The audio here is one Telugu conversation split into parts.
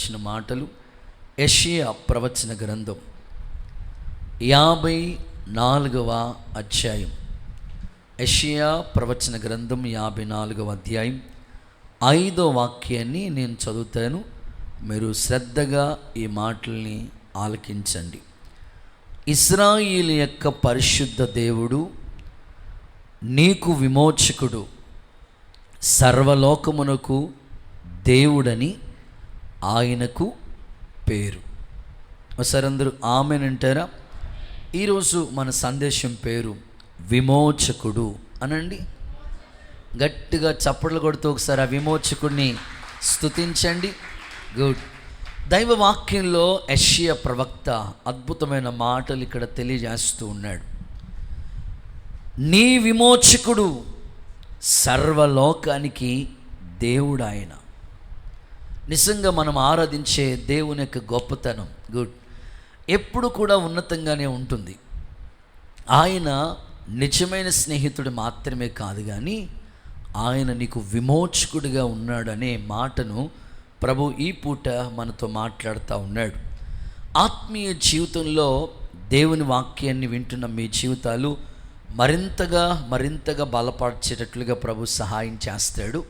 వచ్చిన మాటలు యెషయా ప్రవచన గ్రంథం 54వ అధ్యాయం. యెషయా ప్రవచన గ్రంథం 54వ అధ్యాయం 5వ వాక్యాన్ని నేను చదువుతాను. మీరు శ్రద్ధగా ఈ మాటల్ని ఆలకించండి. ఇశ్రాయేలు యొక్క పరిశుద్ధ దేవుడు నీకు విమోచకుడు, సర్వలోకమునకు దేవుడని ఆయనకు పేరు. ఒకసారి అందరూ ఆమెన్ అంటారా? ఈరోజు మన సందేశం పేరు విమోచకుడు అనండి. గట్టిగా చప్పట్లు కొడుతూ ఒకసారి ఆ విమోచకుడిని స్తుతించండి. గుడ్. దైవ వాక్యంలో యెషయా ప్రవక్త అద్భుతమైన మాటలు ఇక్కడ తెలియజేస్తూ ఉన్నాడు. నీ విమోచకుడు సర్వలోకానికి దేవుడు ఆయన. నిజంగా మనం ఆరాధించే దేవుని యొక్క గొప్పతనం గుడ్ ఎప్పుడు కూడా ఉన్నతంగానే ఉంటుంది. ఆయన నిజమైన స్నేహితుడు మాత్రమే కాదు, కానీ ఆయన నీకు విమోచకుడిగా ఉన్నాడనే మాటను ప్రభు ఈ పూట మనతో మాట్లాడుతూ ఉన్నాడు. ఆత్మీయ జీవితంలో దేవుని వాక్యాన్ని వింటున్న మీ జీవితాలు మరింతగా బలపరిచేటట్లుగా ప్రభు సహాయం చేస్తాడు.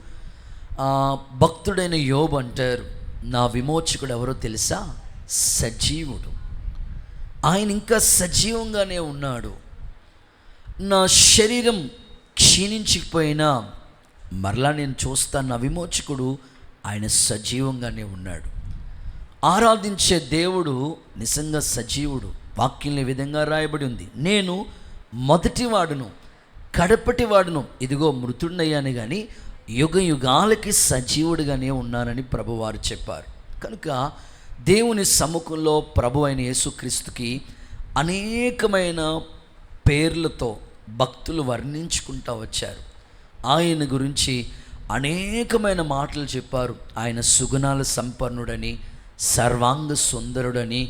భక్తుడైన యోబు అంటారు, నా విమోచకుడు ఎవరో తెలుసా? సజీవుడు. ఆయన ఇంకా సజీవంగానే ఉన్నాడు. నా శరీరం క్షీణించిపోయినా మరలా నేను చూస్తాను, నా విమోచకుడు ఆయన సజీవంగానే ఉన్నాడు. ఆరాధించే దేవుడు నిజంగా సజీవుడు. వాక్యంలో ఈ విధంగా రాయబడి ఉంది, నేను మొదటివాడును కడపటివాడును, ఇదిగో మృతుడయ్యాను కానీ యుగ యుగాలకి సజీవుడిగానే ఉన్నానని ప్రభువారు చెప్పారు. కనుక దేవుని సముఖంలో ప్రభు అయిన యేసుక్రీస్తుకి అనేకమైన పేర్లతో భక్తులు వర్ణించుకుంటూ వచ్చారు. ఆయన గురించి అనేకమైన మాటలు చెప్పారు. ఆయన సుగుణాల సంపన్నుడని, సర్వాంగ సుందరుడని,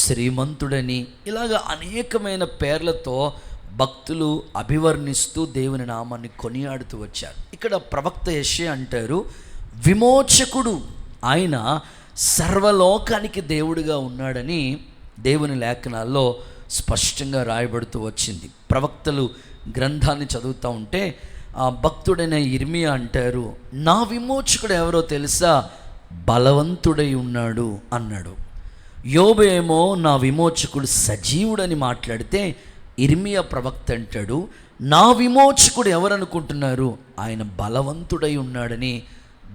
శ్రీమంతుడని, ఇలాగ అనేకమైన పేర్లతో భక్తులు అభివర్ణిస్తూ దేవుని నామాన్ని కొనియాడుతూ వచ్చారు. ఇక్కడ ప్రవక్త యెషయా అంటారు, విమోచకుడు ఆయన సర్వలోకానికి దేవుడిగా ఉన్నాడని దేవుని లేఖనాల్లో స్పష్టంగా రాయబడుతూ వచ్చింది. ప్రవక్తలు గ్రంథాన్ని చదువుతూ ఉంటే ఆ భక్తుడైన ఇర్మియా అంటారు, నా విమోచకుడు ఎవరో తెలుసా? బలవంతుడై ఉన్నాడు అన్నాడు. యోబు ఏమో నా విమోచకుడు సజీవుడని మాట్లాడితే ఇర్మియా ప్రవక్త అంటాడు, నా విమోచకుడు ఎవరనుకుంటున్నారు? ఆయన బలవంతుడై ఉన్నాడని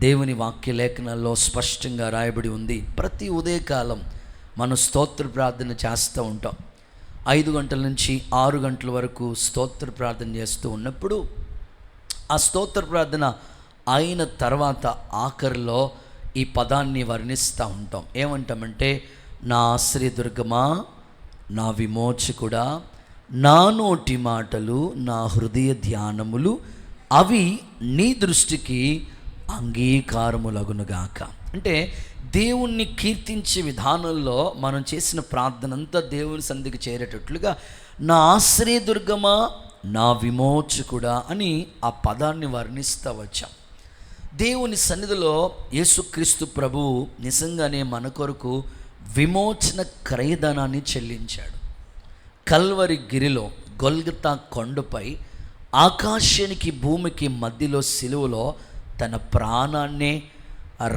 దేవుని వాక్య లేఖనాల్లో స్పష్టంగా రాయబడి ఉంది. ప్రతి ఉదయకాలం మనం స్తోత్ర ప్రార్థన చేస్తూ ఉంటాం. 5 గంటల నుంచి 6 గంటల వరకు స్తోత్ర ప్రార్థన చేస్తూ ఉన్నప్పుడు ఆ స్తోత్ర ప్రార్థన అయిన తర్వాత ఆఖరిలో ఈ పదాన్ని వర్ణిస్తూ ఉంటాం. ఏమంటామంటే, నా ఆశ్రయదుర్గమా, నా విమోచకుడా, నా నోటి మాటలు, నా హృదయ ధ్యానములు అవి నీ దృష్టికి అంగీకారములగునుగాక. అంటే దేవుణ్ణి కీర్తించే విధానంలో మనం చేసిన ప్రార్థన అంతా దేవుని సన్నిధికి చేరేటట్లుగా నా ఆశ్రయదుర్గమా, నా విమోచకుడా అని ఆ పదాన్ని వర్ణిస్తూ వచ్చాం. దేవుని సన్నిధిలో యేసుక్రీస్తు ప్రభువు నిజంగానే మన కొరకు విమోచన క్రయధనాన్ని చెల్లించాడు. కల్వరి గిరిలో గొల్గతా కొండపై ఆకాశానికి భూమికి మధ్యలో సిలువలో తన ప్రాణాన్నే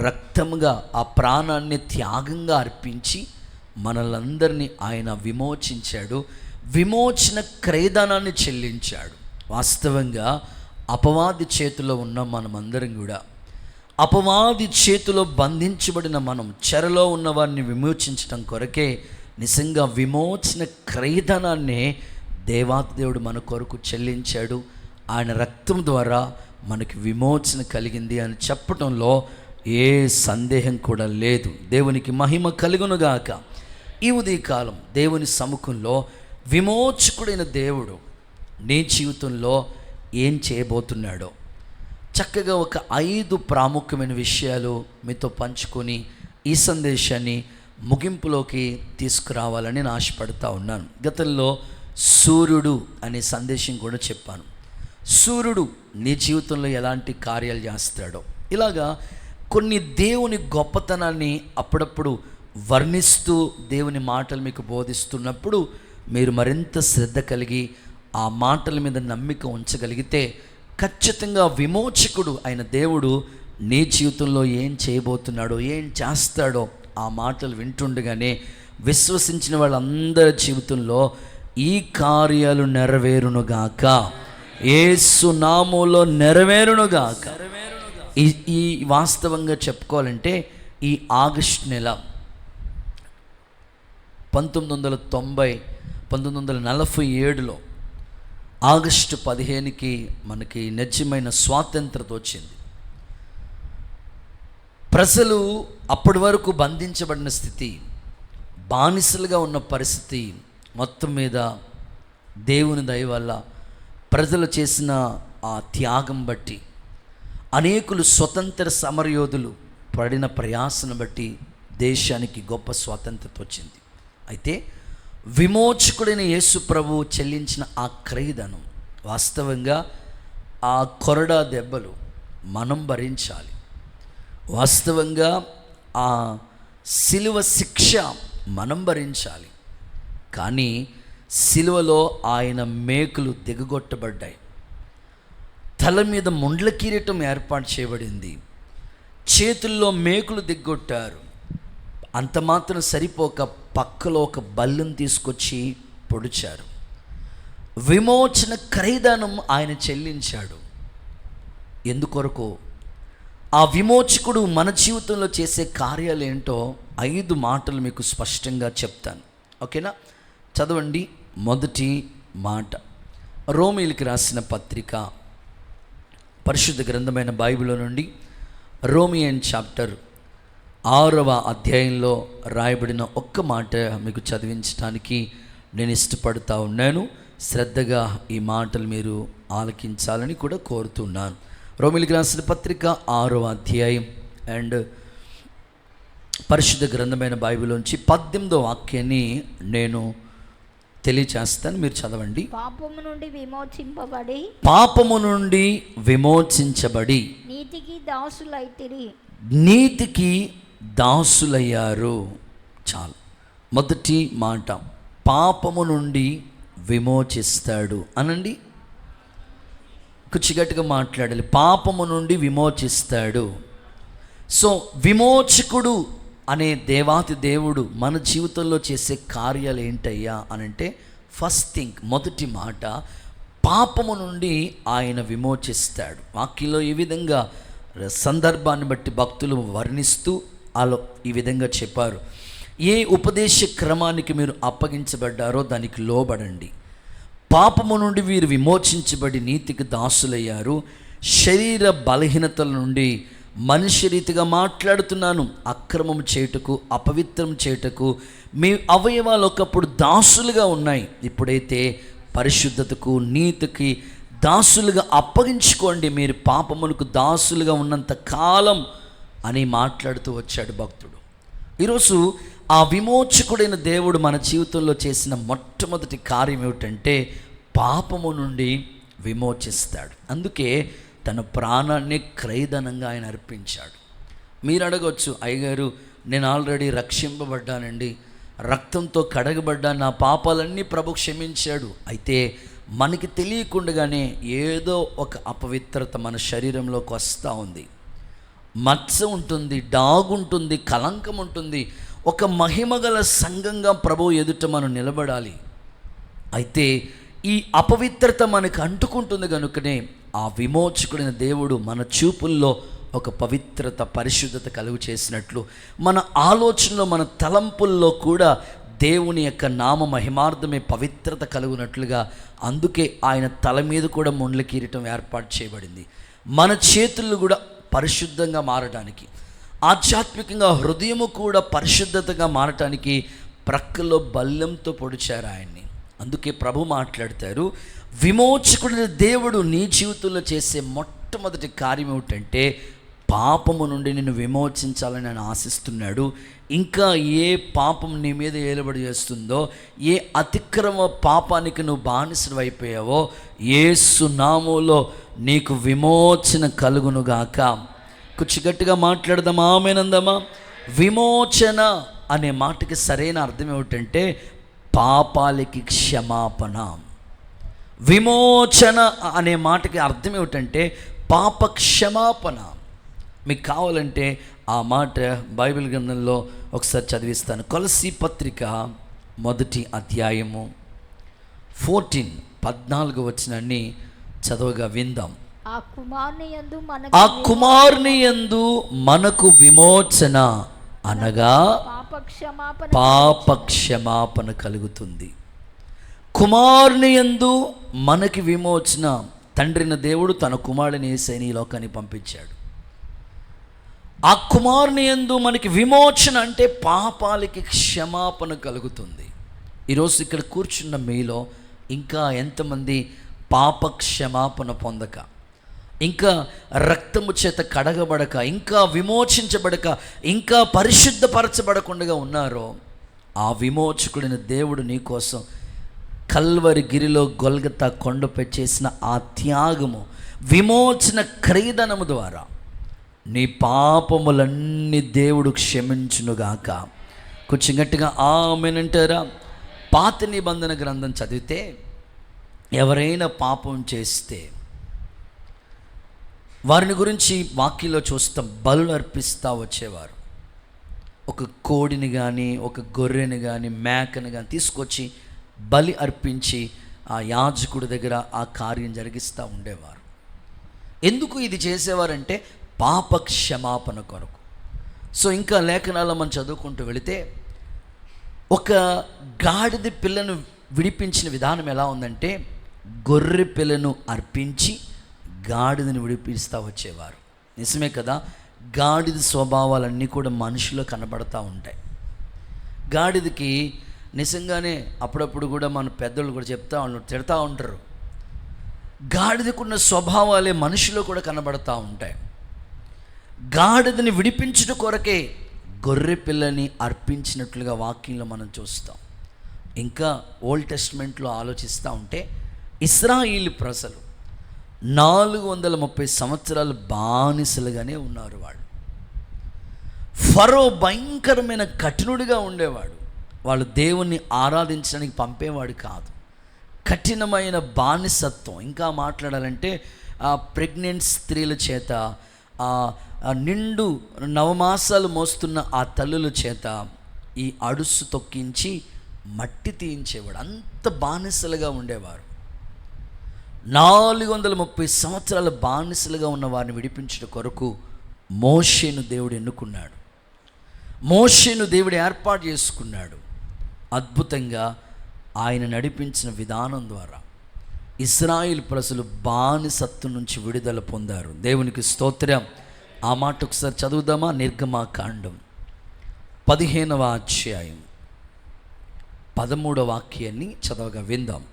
రక్తముగా ఆ ప్రాణాన్ని త్యాగంగా అర్పించి మనలందరినీ ఆయన విమోచించాడు. విమోచన క్రయధనాన్ని చెల్లించాడు. వాస్తవంగా అపవాది చేతిలో ఉన్న మనమందరం కూడా, అపవాది చేతిలో బంధించబడిన మనం, చెరలో ఉన్న వారిని విమోచించడం కొరకే నిజంగా విమోచన క్రయధనాన్నే దేవాదేవుడు మన కొరకు చెల్లించాడు. ఆయన రక్తం ద్వారా మనకి విమోచన కలిగింది అని చెప్పడంలో ఏ సందేహం కూడా లేదు. దేవునికి మహిమ కలుగునుగాక. ఈ ఉదయకాలం దేవుని సముఖంలో విమోచకుడైన దేవుడు నీ జీవితంలో ఏం చేయబోతున్నాడో చక్కగా ఒక 5 ప్రాముఖ్యమైన విషయాలు మీతో పంచుకొని ఈ సందేశాన్ని ముగింపులోకి తీసుకురావాలని నేను ఆశపడుతూ ఉన్నాను. గతంలో సూర్యుడు అనే సందేశం కూడా చెప్పాను. సూర్యుడు నీ జీవితంలో ఎలాంటి కార్యాలు చేస్తాడో, ఇలాగా కొన్ని దేవుని గొప్పతనాన్ని అప్పుడప్పుడు వర్ణిస్తూ దేవుని మాటలు మీకు బోధిస్తున్నప్పుడు మీరు మరింత శ్రద్ధ కలిగి ఆ మాటల మీద నమ్మిక ఉంచగలిగితే ఖచ్చితంగా విమోచకుడు అయిన దేవుడు నీ జీవితంలో ఏం చేయబోతున్నాడో, ఏం చేస్తాడో ఆ మాటలు వింటుండగానే విశ్వసించిన వాళ్ళందరి జీవితంలో ఈ కార్యాలు నెరవేరునుగాక, యేసు నామములో నెరవేరునుగాక. ఈ వాస్తవంగా చెప్పుకోవాలంటే ఈ ఆగస్టు నెల 1947లో ఆగస్టు 15కి మనకి నిజమైన స్వాతంత్రత వచ్చింది. ప్రజలు అప్పటి వరకు బంధించబడిన స్థితి, బానిసలుగా ఉన్న పరిస్థితి మొత్తం మీద దేవుని దయ వల్ల ప్రజలు చేసిన ఆ త్యాగం బట్టి, అనేకులు స్వతంత్ర సమరయోధులు పడిన ప్రయాసను బట్టి దేశానికి గొప్ప స్వాతంత్రత వచ్చింది. అయితే విమోచకుడైన యేసు ప్రభువు చెల్లించిన ఆ క్రయధనం, వాస్తవంగా ఆ కొరడా దెబ్బలు మనం భరించాలి. వాస్తవంగా ఆ సిలువ శిక్ష మనం భరించాలి. కానీ సిలువలో ఆయన మేకులు దిగగొట్టబడ్డాయి, తల మీద ముండ్ల కిరీటం ఏర్పాటు చేయబడింది, చేతుల్లో మేకులు దిగ్గొట్టారు. అంత మాత్రం సరిపోక పక్కలో ఒక బల్లను తీసుకొచ్చి పొడిచారు. విమోచన క్రయధనం ఆయన చెల్లించాడు. ఎందుకొరకు? ఆ విమోచకుడు మన జీవితంలో చేసే కార్యాలు ఏంటో 5 మాటలు మీకు స్పష్టంగా చెప్తాను. ఓకేనా? చదవండి. మొదటి మాట, రోమీయులకు రాసిన పత్రిక పరిశుద్ధ గ్రంథమైన బైబిల్ నుండి రోమియన్ చాప్టర్ 6వ అధ్యాయంలో రాయబడిన ఒక్క మాట మీకు చదివించడానికి నేను ఇష్టపడుతూ ఉన్నాను. శ్రద్ధగా ఈ మాటలు మీరు ఆలకించాలని కూడా కోరుతున్నాను. రోమీయులకు రాసిన పత్రిక 6వ అధ్యాయం అండ్ పరిశుద్ధ గ్రంథమైన బైబిల్లోంచి 18వ వాక్యాన్ని నేను తెలియచేస్తాను, మీరు చదవండి. పాపము నుండి విమోచించబడి నీతికి దాసులయ్యారు. చాలు. మొదటి మాట, పాపము నుండి విమోచిస్తాడు అనండి. కుచ్చిగట్టుగా మాట్లాడాలి. పాపము నుండి విమోచిస్తాడు. సో విమోచకుడు అనే దేవాతి దేవుడు మన జీవితంలో చేసే కార్యాలు ఏంటయ్యా అనంటే, ఫస్ట్ థింగ్, మొదటి మాట, పాపము నుండి ఆయన విమోచిస్తాడు. వాక్యంలో ఈ విధంగా సందర్భాన్ని బట్టి భక్తులు వర్ణిస్తూ అలా ఈ విధంగా చెప్పారు. ఏ ఉపదేశ క్రమానికి మీరు అప్పగించబడ్డారో దానికి లోబడండి. పాపము నుండి వీరు విమోచించబడి నీతికి దాసులయ్యారు. శరీర బలహీనతల నుండి మనిషి రీతిగా మాట్లాడుతున్నాను, అక్రమం చేయుటకు, అపవిత్రం చేయుటకు మీ అవయవాలు ఒకప్పుడు దాసులుగా ఉన్నాయి. ఇప్పుడైతే పరిశుద్ధతకు, నీతికి దాసులుగా అప్పగించుకోండి. మీరు పాపములకు దాసులుగా ఉన్నంత కాలం అని మాట్లాడుతూ వచ్చాడు భక్తుడు. ఈరోజు ఆ విమోచకుడైన దేవుడు మన జీవితంలో చేసిన మొట్టమొదటి కార్యం ఏమిటంటే, పాపము నుండి విమోచిస్తాడు. అందుకే తన ప్రాణాన్ని క్రయధనంగా ఆయన అర్పించాడు. మీరు అడగవచ్చు, అయ్యగారు నేను ఆల్రెడీ రక్షింపబడ్డానండి, రక్తంతో కడగబడ్డాను, నా పాపాలన్నీ ప్రభు క్షమించాడు. అయితే మనకి తెలియకుండానే ఏదో ఒక అపవిత్రత మన శరీరంలోకి వస్తూ ఉంది. మచ్చ ఉంటుంది, డాగు ఉంటుంది, కలంకం ఉంటుంది. ఒక మహిమగల సంఘంగా ప్రభు ఎదుట మనం నిలబడాలి. అయితే ఈ అపవిత్రత మనకు అంటుకుంటుంది కనుకనే ఆ విమోచకుడైన దేవుడు మన చూపుల్లో ఒక పవిత్రత, పరిశుద్ధత కలుగు చేసినట్లు, మన ఆలోచనలో, మన తలంపుల్లో కూడా దేవుని యొక్క నామ మహిమార్థమే పవిత్రత కలుగునట్లుగా, అందుకే ఆయన తల మీద కూడా ముండ్ల కిరీటం ఏర్పాటు చేయబడింది. మన చేతులు కూడా పరిశుద్ధంగా మారడానికి, ఆధ్యాత్మికంగా హృదయము కూడా పరిశుద్ధతగా మారటానికి ప్రక్కలో బల్లెంతో పొడిచారు ఆయన్ని. అందుకే ప్రభు మాట్లాడతారు, విమోచకుడైన దేవుడు నీ జీవితంలో చేసే మొట్టమొదటి కార్యం ఏమిటంటే, పాపము నుండి నిన్ను విమోచించాలని ఆయన ఆశిస్తున్నాడు. ఇంకా ఏ పాపం నీ మీద ఏలుబడి చేస్తుందో, ఏ అతిక్రమ పాపానికి నువ్వు బానిసలు అయిపోయావో, యేసు నామములో నీకు విమోచన కలుగునుగాక. కొంచెం గట్టిగా మాట్లాడదామా, ఆమేనందమా? విమోచన అనే మాటకి సరైన అర్థం ఏమిటంటే పాపాలకి క్షమాపణ. విమోచన అనే మాటకి అర్థం ఏమిటంటే పాప క్షమాపణ. మీకు కావాలంటే ఆ మాట బైబిల్ గ్రంథంలో ఒకసారి చదివిస్తాను. కొలస్సీ పత్రిక 1వ అధ్యాయము 14 వచనాన్ని చదవగా విందాం. ఆ కుమారుని యందు మనకు విమోచన అనగా పాప క్షమాపణ కలుగుతుంది. కుమారుని యందు మనకి విమోచన. తండ్రిన దేవుడు తన కుమారుడిని యేసయ్యని ఈ లోకానికి పంపించాడు. ఆ కుమారుని యందు మనకి విమోచన అంటే పాపాలకి క్షమాపణ కలుగుతుంది. ఈరోజు ఇక్కడ కూర్చున్న మీలో ఇంకా ఎంతమంది పాప క్షమాపణ పొందక, ఇంకా రక్తము చేత కడగబడక, ఇంకా విమోచించబడక, ఇంకా పరిశుద్ధపరచబడకుండా ఉన్నారో, ఆ విమోచకుడిని దేవుడు నీకోసం కల్వరి గిరిలో గొల్గతా కొండపై చేసిన ఆ త్యాగము, విమోచన క్రయధనము ద్వారా నీ పాపములన్నీ దేవుడు క్షమించునుగాక. కొంచెం గట్టిగా ఆమేనంటారా? పాత నిబంధన గ్రంథం చదివితే ఎవరైనా పాపం చేస్తే వారిని గురించి వాక్యంలో చూస్తాం, బలులు అర్పిస్తూ వచ్చేవారు. ఒక కోడిని కానీ, ఒక గొర్రెని కానీ, మేకని కానీ తీసుకొచ్చి బలి అర్పించి ఆ యాజకుడి దగ్గర ఆ కార్యం జరిగిస్తూ ఉండేవారు. ఎందుకు ఇది చేసేవారంటే పాప క్షమాపణ కొరకు. సో ఇంకా లేఖనాల్లో మనం చదువుకుంటూ వెళితే ఒక గాడిద పిల్లను విడిపించిన విధానం ఎలా ఉందంటే గొర్రె పిల్లను అర్పించి గాడిదని విడిపిస్తూ వచ్చేవారు. నిజమే కదా? గాడిద స్వభావాలన్నీ కూడా మనుషులో కనబడతా ఉంటాయి. గాడిదకి నిజంగానే అప్పుడప్పుడు కూడా మన పెద్దలు కూడా తిడతా ఉంటారు. గాడిదకున్న స్వభావాలే మనిషిలో కూడా కనబడతా ఉంటాయి. గాడిదని విడిపించుట కొరకే గొర్రె పిల్లని అర్పించినట్లుగా వాక్యంలో మనం చూస్తాం. ఇంకా ఓల్డ్ టెస్ట్మెంట్లో ఆలోచిస్తూ ఉంటే ఇశ్రాయేలు ప్రజలు 430 సంవత్సరాలు బానిసలుగానే ఉన్నారు. వాళ్ళు ఫరో భయంకరమైన కఠినుడిగా ఉండేవాడు. వాళ్ళు దేవుణ్ణి ఆరాధించడానికి పంపేవాడు కాదు. కఠినమైన బానిసత్వం. ఇంకా మాట్లాడాలంటే ప్రెగ్నెంట్ స్త్రీల చేత, నిండు నవమాసాలు మోస్తున్న ఆ తల్లుల చేత ఈ అడుసు తొక్కించి మట్టి తీయించేవాడు. అంత బానిసలుగా ఉండేవారు. 430 సంవత్సరాల బానిసలుగా ఉన్న వారిని విడిపించడం కొరకు మోషేను దేవుడు ఎన్నుకున్నాడు. మోషేను దేవుడు ఏర్పాటు చేసుకున్నాడు. అద్భుతంగా ఆయన నడిపించిన విధానం ద్వారా ఇశ్రాయేలు ప్రజలు బానిసత్వం నుంచి విడుదల పొందారు. దేవునికి స్తోత్రం. ఆ మాట ఒకసారి చదువుదామా? నిర్గమాకాండం 15వ అధ్యాయం 13వ వాక్యాన్ని చదవగా విందాం.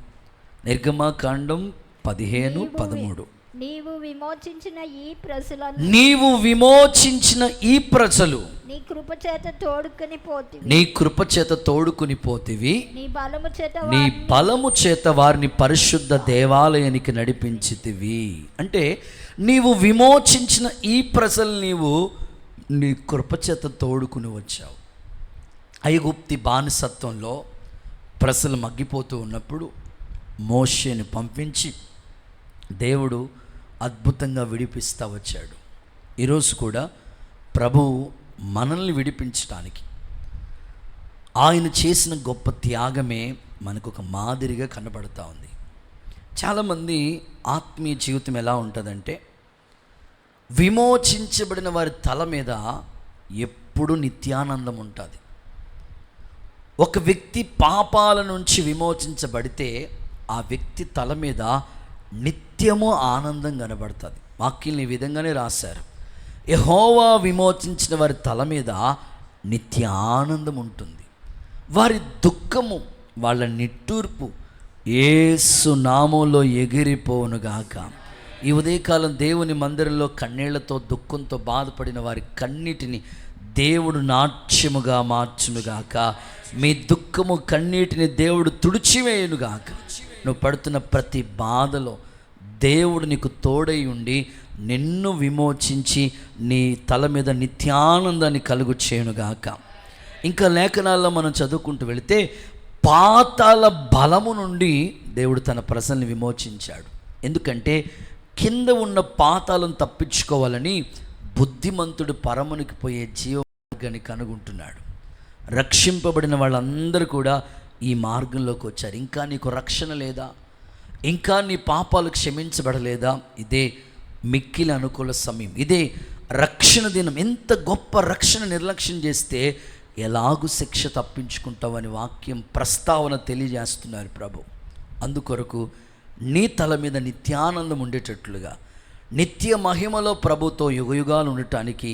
నిర్గమాకాండం 15:13. నీవు విమోచించిన ఈ ప్రజలు నీ కృప చేత తోడుకుని పోతివి, నీ బలము చేత వారిని పరిశుద్ధ దేవాలయానికి నడిపించితివి. అంటే నీవు విమోచించిన ఈ ప్రజలు నీవు నీ కృప చేత తోడుకుని వచ్చావు. ఐగుప్తి బానిసత్వంలో ప్రజలు మగ్గిపోతూ ఉన్నప్పుడు మోషేని పంపించి దేవుడు అద్భుతంగా విడిపిస్తూ వచ్చాడు. ఈరోజు కూడా ప్రభువు మనల్ని విడిపించడానికి ఆయన చేసిన గొప్ప త్యాగమే మనకు ఒక మాదిరిగా కనబడుతూ ఉంది. చాలామంది ఆత్మీయ జీవితం ఎలా ఉంటుందంటే విమోచించబడిన వారి తల మీద ఎప్పుడూ నిత్యానందం ఉంటుంది. ఒక వ్యక్తి పాపాల నుంచి విమోచించబడితే ఆ వ్యక్తి తల మీద నిత్యము ఆనందం కనబడుతుంది. వాక్యం ఈ విధంగానే రాశారు, యెహోవా విమోచించిన వారి తల మీద నిత్య ఆనందం ఉంటుంది. వారి దుఃఖము, వాళ్ళ నిట్టూర్పు యేసు నామములో ఎగిరిపోవునుగాక. ఈ ఉదయకాలం దేవుని మందిరంలో కన్నీళ్లతో దుఃఖంతో బాధపడిన వారి కన్నీటిని దేవుడు నాట్యముగా మార్చునుగాక. మీ దుఃఖము కన్నీటిని దేవుడు తుడిచివేయునుగాక. నువ్వు పడుతున్న ప్రతి బాధలో దేవుడు నీకు తోడై ఉండి నిన్ను విమోచించి నీ తల మీద నిత్యానందాన్ని కలుగు చేయునుగాక. ఇంకా లేఖనాల్లో మనం చదువుకుంటూ వెళితే పాతాళ బలము నుండి దేవుడు తన ప్రజల్ని విమోచించాడు. ఎందుకంటే కింద ఉన్న పాతాళం తప్పించుకోవాలని బుద్ధిమంతుడు పరమునికి పోయే జీవమార్గాన్ని కనుగొంటున్నాడు. రక్షింపబడిన వాళ్ళందరూ కూడా ఈ మార్గంలోకి వచ్చారు. ఇంకా నీకు రక్షణ లేదా? ఇంకా నీ పాపాలు క్షమించబడలేదా? ఇదే మిక్కిలి అనుకూల సమయం, ఇదే రక్షణ దినం. ఎంత గొప్ప రక్షణ నిర్లక్ష్యం చేస్తే ఎలాగూ శిక్ష తప్పించుకుంటావని వాక్యం ప్రస్తావన తెలియజేస్తున్నారు ప్రభు. అందుకొరకు నీ తల మీద నిత్యానందం ఉండేటట్లుగా, నిత్య మహిమలో ప్రభుతో యుగయుగాలు ఉండటానికి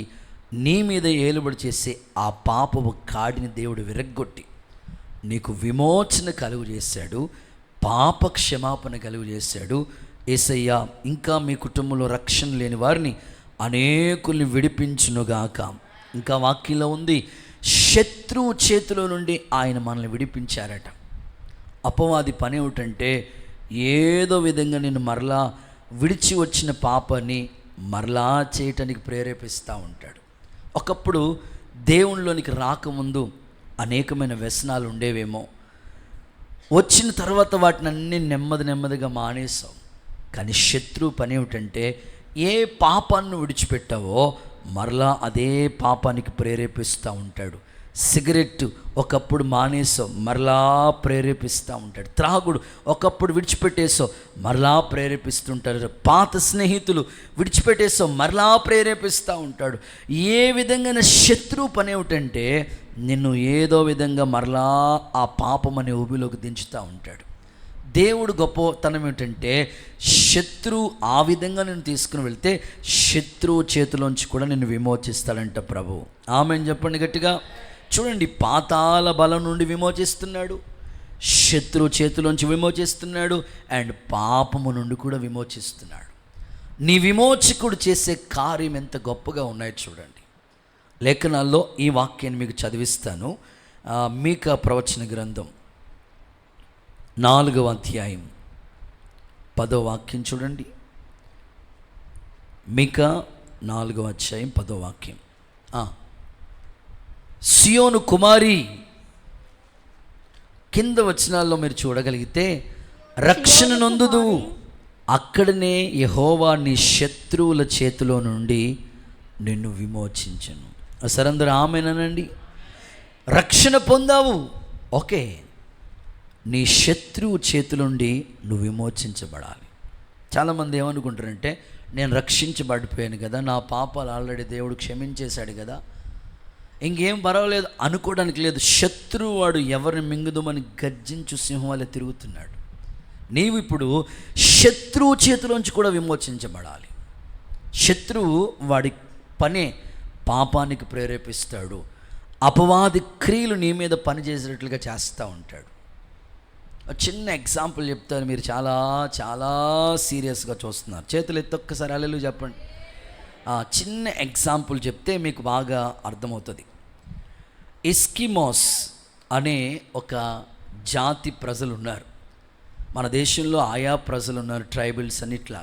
నీ మీద ఏలుబడి చేసే ఆ పాపపు కాడిని దేవుడు విరగ్గొట్టి నీకు విమోచన కలుగు చేశాడు, పాప క్షమాపణ కలుగు చేశాడు. యేసయ్య ఇంకా మీ కుటుంబంలో రక్షణ లేని వారిని అనేకుల్ని విడిపించునుగాక. ఇంకా వాక్యంలో ఉంది, శత్రువు చేతిలో నుండి ఆయన మనల్ని విడిపించారట. అపవాది పని ఏమిటంటే ఏదో విధంగా నేను మరలా విడిచి వచ్చిన పాపాన్ని మరలా చేయటానికి ప్రేరేపిస్తూ ఉంటాడు. ఒకప్పుడు దేవునిలోనికి రాకముందు అనేకమైన వ్యసనాలు ఉండేవేమో, వచ్చిన తర్వాత వాటిని అన్నీ నెమ్మదిగా మానేసాం. కానీ శత్రువు పని ఏమిటంటే ఏ పాపాన్ని విడిచిపెట్టావో మరలా అదే పాపానికి ప్రేరేపిస్తూ ఉంటాడు. సిగరెట్ ఒకప్పుడు మానేసావు, మరలా ప్రేరేపిస్తూ ఉంటాడు. త్రాగుడు ఒకప్పుడు విడిచిపెట్టేసావు, మరలా ప్రేరేపిస్తుంటాడు. పాత స్నేహితులు విడిచిపెట్టేసావు, మరలా ప్రేరేపిస్తూ ఉంటాడు. ఏ విధంగా శత్రువు పని ఏమిటంటే నిన్ను ఏదో విధంగా మరలా ఆ పాపం అనే ఊబిలోకి దించుతూ ఉంటాడు. దేవుడు గొప్పతనం ఏంటంటే శత్రువు ఆ విధంగా నేను తీసుకుని వెళ్తే శత్రువు చేతిలోంచి కూడా నిన్ను విమోచిస్తాడంట ప్రభు. ఆమెను చెప్పండి గట్టిగా. చూడండి, పాతాళ బలం నుండి విమోచిస్తున్నాడు, శత్రువు చేతిలోంచి విమోచిస్తున్నాడు, అండ్ పాపము నుండి కూడా విమోచిస్తున్నాడు. నీ విమోచకుడు చేసే కార్యం ఎంత గొప్పగా ఉన్నాయో చూడండి. లేఖనాల్లో ఈ వాక్యాన్ని మీకు చదివిస్తాను. మీకా ప్రవచన గ్రంథం 4వ అధ్యాయం 10వ వాక్యం చూడండి. మీకా 4వ అధ్యాయం 10వ వాక్యం. సియోను కుమారి, కింద వచనాల్లో మీరు చూడగలిగితే, రక్షణ నొందుదు, అక్కడనే యెహోవా నీ శత్రువుల చేతిలో నుండి నిన్ను విమోచించును. సరందరూ ఆమేనండి. రక్షణ పొందావు, ఓకే, నీ శత్రువు చేతులుండి నువ్వు విమోచించబడాలి. చాలామంది ఏమనుకుంటారంటే, నేను రక్షించబడిపోయాను కదా, నా పాపాలు ఆల్రెడీ దేవుడు క్షమించేశాడు కదా, ఇంకేం పర్వాలేదు అనుకోవడానికి లేదు. శత్రువు వాడు ఎవరిని మింగుదామని గర్జించు సింహం వల్ల తిరుగుతున్నాడు. నీవు ఇప్పుడు శత్రువు చేతిలోంచి కూడా విమోచించబడాలి. శత్రువు వాడి పనే పాపానికి ప్రేరేపిస్తాడు, అపవాది క్రియలు నీ మీద పనిచేసేటట్లుగా చేస్తూ ఉంటాడు. చిన్న ఎగ్జాంపుల్ చెప్తాను, మీరు చాలా చాలా సీరియస్గా చూస్తున్నారు. చేతులు ఎత్తి ఒక్కసారి హల్లెలూయా చెప్పండి. చిన్న ఎగ్జాంపుల్ చెప్తే మీకు బాగా అర్థమవుతుంది. ఎస్కిమోస్ అనే ఒక జాతి ప్రజలు ఉన్నారు మన దేశంలో. ఆయా ప్రజలు ఉన్నారు, ట్రైబల్స్ అని. ఇట్లా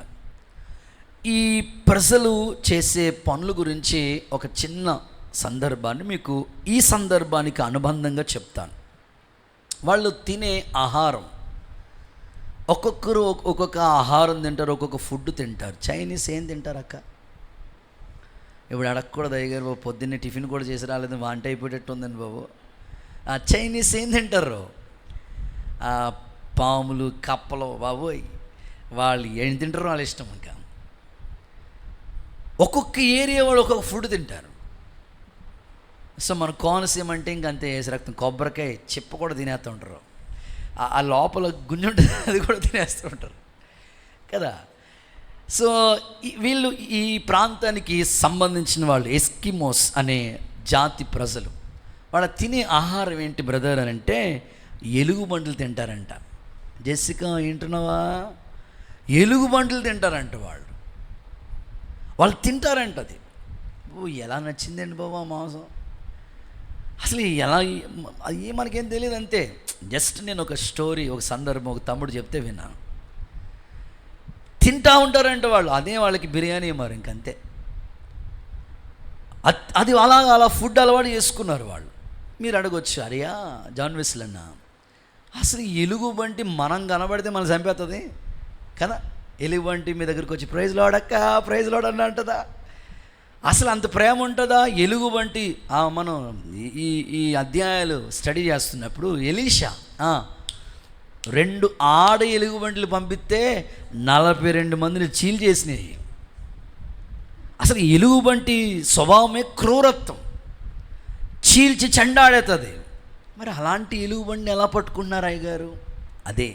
ఈ ప్రజలు చేసే పనుల గురించి ఒక చిన్న సందర్భాన్ని మీకు ఈ సందర్భానికి అనుబంధంగా చెప్తాను. వాళ్ళు తినే ఆహారం, ఒక్కొక్కరు ఒక్కొక్క ఆహారం తింటారు, ఒక్కొక్క ఫుడ్ తింటారు. చైనీస్ ఏం తింటారు అక్క? ఇప్పుడు అడగకూడదు అయ్యగారు, బాబు పొద్దున్నే టిఫిన్ కూడా చేసి రాలేదు, వంట అయిపోయేటట్టు ఉందండి బాబు. చైనీస్ ఏం తింటారు? పాములు, కప్పలు, బాబోయ్, వాళ్ళు ఏం తింటారో వాళ్ళ ఇష్టం. ఇంకా ఒక్కొక్క ఏరియా వాళ్ళు ఒక్కొక్క ఫుడ్ తింటారు. సో మన కోనసీమ అంటే ఇంక అంతే, వేసి రక్తం, కొబ్బరికాయ చిప్ప కూడా తినేస్తూ ఉంటారు. ఆ లోపల గుంజు ఉంటుంది, అది కూడా తినేస్తూ ఉంటారు కదా. సో వీళ్ళు ఈ ప్రాంతానికి సంబంధించిన వాళ్ళు, ఎస్కిమోస్ అనే జాతి ప్రజలు. వాళ్ళ తినే ఆహారం ఏంటి బ్రదర్ అని అంటే, ఎలుగుబంట్లు తింటారంట. జెసికా వింటున్నావా? ఎలుగుబంట్లు తింటారంట వాళ్ళు తింటారంట. అది ఎలా నచ్చిందండి బాబా మాంసం? అసలు ఎలా, అది మనకేం తెలియదు, అంతే. జస్ట్ నేను ఒక స్టోరీ, ఒక సందర్భం, ఒక తమ్ముడు చెప్తే విన్నాను. తింటా ఉంటారంటే వాళ్ళు, అదే వాళ్ళకి బిర్యానీ మరి ఇంకంతే. అది అలా ఫుడ్ అలవాటు చేసుకున్నారు వాళ్ళు. మీరు అడగొచ్చు, అరియా జాన్ వెస్లీ అన్న, అసలు ఎలుగుబంటి మనం కనబడితే మనం చంపేస్తుంది కదా? ఎలుగుబంటి మీ దగ్గరికి వచ్చి ప్రైజ్ లార్డ్ అక్క, ప్రైజ్ లార్డ్ అన్న అంటుందా? అసలు అంత ప్రేమ ఉంటుందా? ఎలుగుబంటి మనం ఈ అధ్యాయాలు స్టడీ చేస్తున్నప్పుడు ఎలీషా 2 ఆడ ఎలుగుబంటిలు పంపిస్తే 42 మందిని చీల్చేసినాయి. అసలు ఎలుగుబంటి స్వభావమే క్రూరత్వం, చీల్చి చెండాడేతుంది. మరి అలాంటి ఎలుగుబంటిని ఎలా పట్టుకున్నారు అయ్యగారు? అదే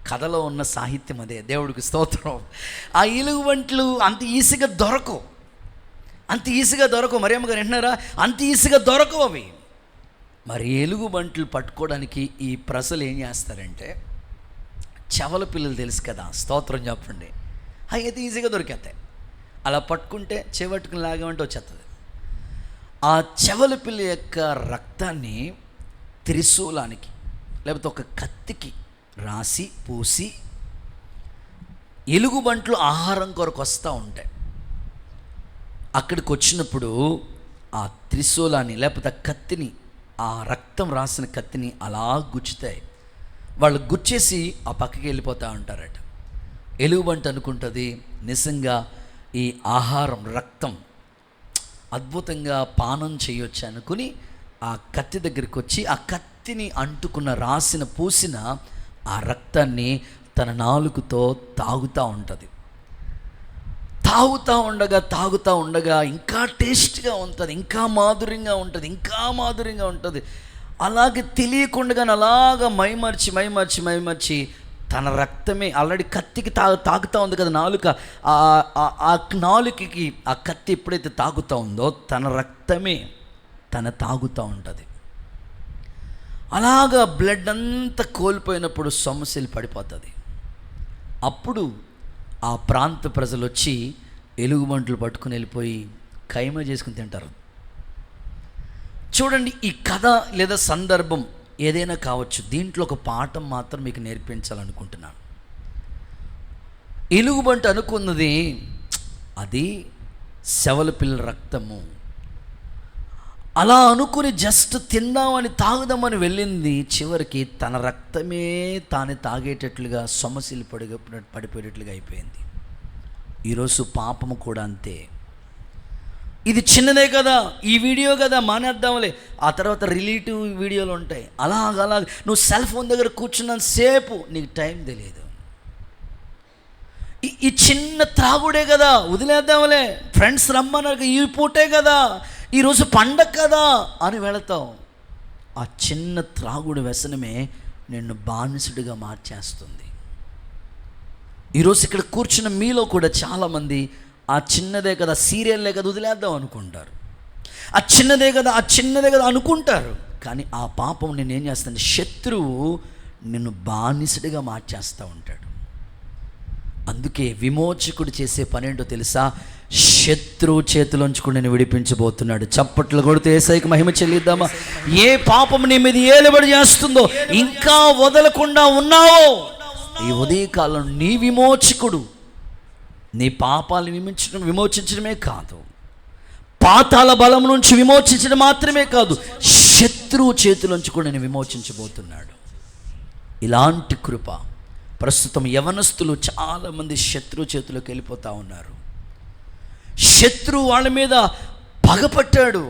కథలో ఉన్న సాహిత్యం, అదే దేవుడికి స్తోత్రం. ఆ ఎలుగుబంట్లు అంత ఈజీగా దొరకవు, మరియమ్మ గారు వింటున్నారా? అంత ఈజీగా దొరకవు అవి. మరి ఎలుగుబంట్లు పట్టుకోవడానికి ఈ ప్రజలు ఏం చేస్తారంటే, చెవల పిల్లలు తెలుసు కదా, స్తోత్రం చెప్పండి, అవి అయితే ఈజీగా దొరికేస్తాయి. అలా పట్టుకుంటే చెవట్టుకుని లాగామంటే వచ్చేస్తుంది. ఆ చెవల పిల్ల యొక్క రక్తాన్ని త్రిశూలానికి లేకపోతే ఒక కత్తికి రాసి పూసి ఎలుగుబంట్లు ఆహారం కొరకు వస్తూ ఉంటాయి. అక్కడికి వచ్చినప్పుడు ఆ త్రిశూలాన్ని లేకపోతే కత్తిని, ఆ రక్తం రాసిన కత్తిని అలా గుచ్చుతాయి. వాళ్ళు గుచ్చేసి ఆ పక్కకి వెళ్ళిపోతూ ఉంటారట. ఎలుగుబంటి అనుకుంటుంది నిజంగా ఈ ఆహారం రక్తం అద్భుతంగా పానం చేయొచ్చు అనుకుని ఆ కత్తి దగ్గరికి వచ్చి ఆ కత్తిని అంటుకున్న రాసిన పూసిన ఆ రక్తాన్ని తన నాలుకతో తాగుతూ ఉంటుంది. తాగుతూ ఉండగా ఇంకా టేస్ట్గా ఉంటుంది, ఇంకా మాధుర్యంగా ఉంటుంది. అలాగే తెలియకుండా అలాగా మైమర్చి తన రక్తమే ఆల్రెడీ కత్తికి తాగుతూ ఉంది కదా నాలుక, ఆ నాలుకకి ఆ కత్తి ఎప్పుడైతే తాగుతూ ఉందో తన రక్తమే తన తాగుతూ ఉంటుంది. అలాగా బ్లడ్ అంతా కోల్పోయినప్పుడు సొమ్మసిల్లి పడిపోతుంది. అప్పుడు ఆ ప్రాంత ప్రజలు వచ్చి ఎలుగుబంట్లు పట్టుకుని వెళ్ళిపోయి ఖైమా చేసుకుని తింటారు. చూడండి, ఈ కథ లేదా సందర్భం ఏదైనా కావచ్చు, దీంట్లో ఒక పాఠం మాత్రం మీకు నేర్పించాలనుకుంటున్నాను. ఎలుగుబంటి అనుకున్నది అది శవల పిల్లల రక్తము, అలా అనుకుని జస్ట్ తిందామని తాగుదామని వెళ్ళింది. చివరికి తన రక్తమే తాను తాగేటట్లుగా సొమ్మసిల్లి పడిపోయేటట్లుగా అయిపోయింది. ఈరోజు పాపము కూడా అంతే. ఇది చిన్నదే కదా, ఈ వీడియో కదా మానేద్దాంలే, ఆ తర్వాత రిలేటివ్ వీడియోలు ఉంటాయి. అలాగ నువ్వు సెల్ ఫోన్ దగ్గర కూర్చున్నంత సేపు నీకు టైం తెలియదు. ఈ చిన్న త్రాగుడే కదా, వదిలేద్దాంలే, ఫ్రెండ్స్ రమ్మన్నారు, ఈ పూటే కదా, ఈరోజు పండగ కదా అని వెళతావు. ఆ చిన్న త్రాగుడు వ్యసనమే నిన్ను బానిసుడిగా మార్చేస్తుంది. ఈరోజు ఇక్కడ కూర్చున్న మీలో కూడా చాలామంది ఆ చిన్నదే కదా, సీరియల్లే కదా, వదిలేద్దాం అనుకుంటారు. ఆ చిన్నదే కదా అనుకుంటారు. కానీ ఆ పాపం నేనేం చేస్తాను, శత్రువు నిన్ను బానిసడిగా మార్చేస్తూ ఉంటాడు. అందుకే విమోచకుడు చేసే పని ఏంటో తెలుసా? శత్రువు చేతిలోంచి కూడా నేను విడిపించబోతున్నాడు. చప్పట్లు కొడితే యేసయ్యకి మహిమ చెల్లిద్దామా? ఏ పాపం నీ మీద ఏలుబడి చేస్తుందో ఇంకా వదలకుండా ఉన్నావో, ఈ ఉదయకాలం నీ విమోచకుడు నీ పాపాలను విమోచించడమే కాదు, పాతాళ బలం నుంచి విమోచించడం మాత్రమే కాదు, శత్రువు చేతిలోంచి కూడా నేను విమోచించబోతున్నాడు. ఇలాంటి కృప ప్రస్తుతం యవనస్తులు చాలామంది శత్రువు చేతిలోకి వెళ్ళిపోతూ ఉన్నారు. శత్రువు వాళ్ళ మీద పగపట్టాడు.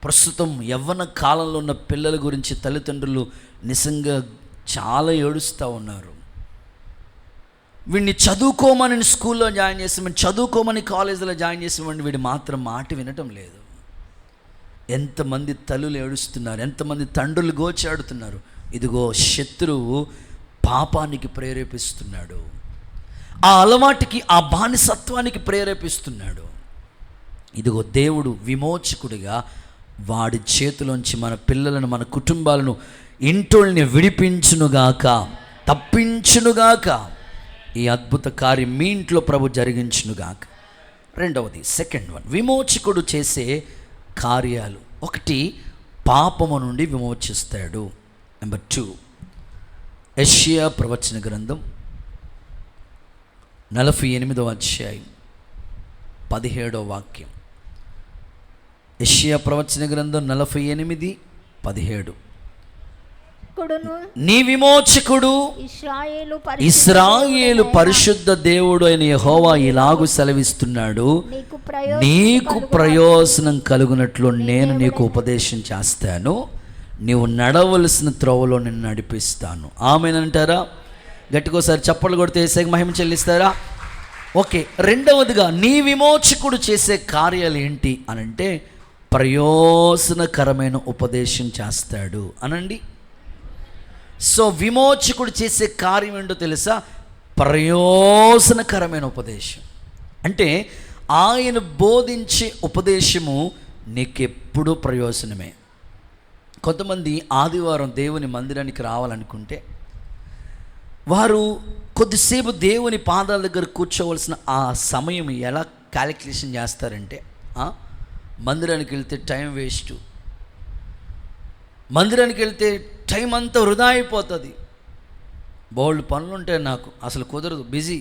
ప్రస్తుతం యవ్వన కాలంలో ఉన్న పిల్లల గురించి తల్లిదండ్రులు నిజంగా చాలా ఏడుస్తూ ఉన్నారు. వీడిని చదువుకోమని స్కూల్లో జాయిన్ చేసామని, చదువుకోమని కాలేజీలో జాయిన్ చేసామని, వీడు మాత్రం మాట వినటం లేదు. ఎంతమంది తల్లులు ఏడుస్తున్నారు, ఎంతమంది తండ్రులు గోచాడుతున్నారు. ఇదిగో శత్రువు పాపానికి ప్రేరేపిస్తున్నాడు, ఆ అలవాటికి, ఆ బానిసత్వానికి ప్రేరేపిస్తున్నాడు. ఇదిగో దేవుడు విమోచకుడిగా వాడి చేతిలోంచి మన పిల్లలను, మన కుటుంబాలను, ఇంటోళ్ళని విడిపించునుగాక, తప్పించునుగాక. ఈ అద్భుత కార్యం మీ ఇంట్లో ప్రభు జరిగించునుగాక. రెండవది, సెకండ్ వన్, విమోచకుడు చేసే కార్యాలు. ఒకటి, పాపము నుండి విమోచిస్తాడు. నెంబర్ 2, యెషయా ప్రవచన గ్రంథం 48వ అధ్యాయం 17వ వాక్యం. యెషయా ప్రవచన గ్రంథం 48:17. కుడును నీ విమోచకుడు ఇశ్రాయేలు పరిశుద్ధ దేవుడు అయిన యెహోవా ఇలాగు సెలవిస్తున్నాడు, నీకు ప్రయోజనం కలుగునట్లు నేను నీకు ఉపదేశం చేస్తాను, నీవు నడవలసిన త్రోవలో నిన్ను నడిపిస్తాను. ఆమేనంటారా? గట్టికోసారి చప్పట్లు కొడితే యేసయ్యకి మహిమ చెల్లిస్తారా? ఓకే, రెండవదిగా నీ విమోచకుడు చేసే కార్యాలు ఏంటి అనంటే ప్రయోజనకరమైన ఉపదేశం చేస్తాడు అనండి. సో విమోచకుడు చేసే కార్యం ఏంటో తెలుసా? ప్రయోజనకరమైన ఉపదేశం. అంటే ఆయన బోధించే ఉపదేశము నీకెప్పుడూ ప్రయోజనమే. కొంతమంది ఆదివారం దేవుని మందిరానికి రావాలనుకుంటే వారు కొద్దిసేపు దేవుని పాదాల దగ్గర కూర్చోవలసిన ఆ సమయం ఎలా క్యాలిక్యులేషన్ చేస్తారంటే, మందిరానికి వెళ్తే టైం వేస్ట్, మందిరానికి వెళ్తే టైం అంతా వృధా అయిపోతుంది, బోల్డ్ పనులు ఉంటాయి, నాకు అసలు కుదరదు, బిజీ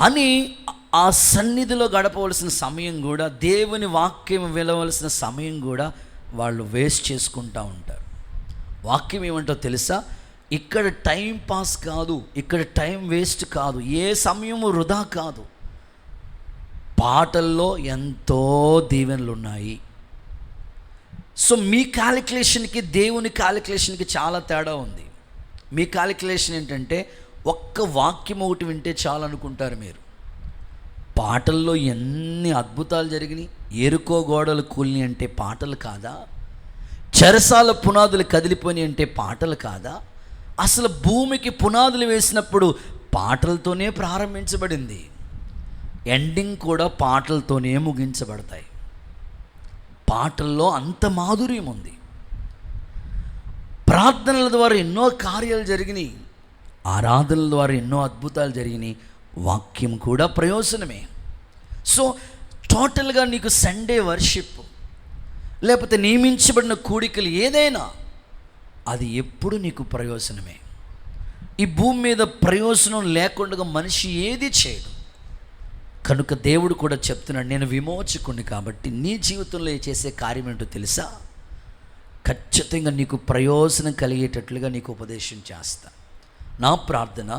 అని ఆ సన్నిధిలో గడపవలసిన సమయం కూడా, దేవుని వాక్యం వినవలసిన సమయం కూడా వాళ్ళు వేస్ట్ చేసుకుంటూ ఉంటారు. వాక్యం ఏమంటో తెలుసా? ఇక్కడ టైం పాస్ కాదు, ఇక్కడ టైం వేస్ట్ కాదు, ఏ సమయము వృధా కాదు. పాటల్లో ఎంతో దీవెనలు ఉన్నాయి. సో మీ క్యాలిక్యులేషన్కి దేవుని క్యాలిక్యులేషన్కి చాలా తేడా ఉంది. మీ క్యాలిక్యులేషన్ ఏంటంటే ఒక్క వాక్యం ఒకటి వింటే చాలు అనుకుంటారు మీరు. పాటల్లో ఎన్ని అద్భుతాలు జరిగినాయి. ఎరుకో గోడలు కూలిని అంటే పాటలు కాదా? చెరసాల పునాదులు కదిలిపోయి అంటే పాటలు కాదా? అసలు భూమికి పునాదులు వేసినప్పుడు పాటలతోనే ప్రారంభించబడింది, ఎండింగ్ కూడా పాటలతోనే ముగించబడతాయి. పాటల్లో అంత మాధుర్యం ఉంది. ప్రార్థనల ద్వారా ఎన్నో కార్యాలు జరిగినాయి, ఆరాధనల ద్వారా ఎన్నో అద్భుతాలు జరిగినాయి. వాక్యం కూడా ప్రయోజనమే. సో టోటల్గా నీకు సండే వర్షిప్ లేకపోతే నియమించబడిన కూడికలు ఏదైనా అది ఎప్పుడు నీకు ప్రయోజనమే. ఈ భూమి మీద ప్రయోజనం లేకుండా మనిషి ఏది చేయడు. కనుక దేవుడు కూడా చెప్తున్నాడు, నేను విమోచకుడిని కాబట్టి నీ జీవితంలో చేసే కార్యం ఏంటో తెలుసా? ఖచ్చితంగా నీకు ప్రయోజనం కలిగేటట్లుగా నీకు ఉపదేశం చేస్తా. నా ప్రార్థన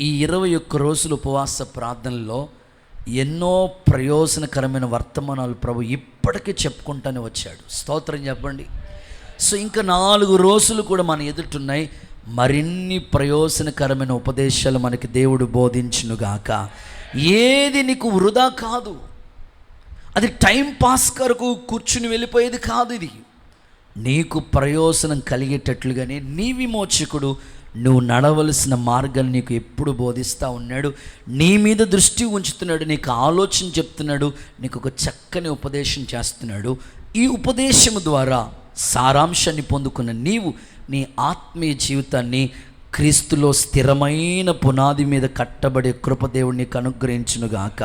ఈ 21 రోజుల ఉపవాస ప్రార్థనలో ఎన్నో ప్రయోజనకరమైన వర్తమానాలు ప్రభు ఇప్పటికీ చెప్పుకుంటూనే వచ్చాడు. స్తోత్రం చెప్పండి. సో ఇంకా 4 రోజులు కూడా మన ఎదుటున్నాయి. మరిన్ని ప్రయోజనకరమైన ఉపదేశాలు మనకి దేవుడు బోధించునుగాక. ఏది నీకు వృధా కాదు, అది టైం పాస్ కొరకు కూర్చుని వెళ్ళిపోయేది కాదు. ఇది నీకు ప్రయోజనం కలిగేటట్లుగానే నీ విమోచకుడు నువ్వు నడవలసిన మార్గాన్ని నీకు ఎప్పుడు బోధిస్తూ ఉన్నాడు, నీ మీద దృష్టి ఉంచుతున్నాడు, నీకు ఆలోచన చెప్తున్నాడు, నీకు ఒక చక్కని ఉపదేశం చేస్తున్నాడు. ఈ ఉపదేశము ద్వారా సారాంశాన్ని పొందుకున్న నీవు నీ ఆత్మీయ జీవితాన్ని క్రీస్తులో స్థిరమైన పునాది మీద కట్టబడే కృపదేవుడిని అనుగ్రహించునుగాక.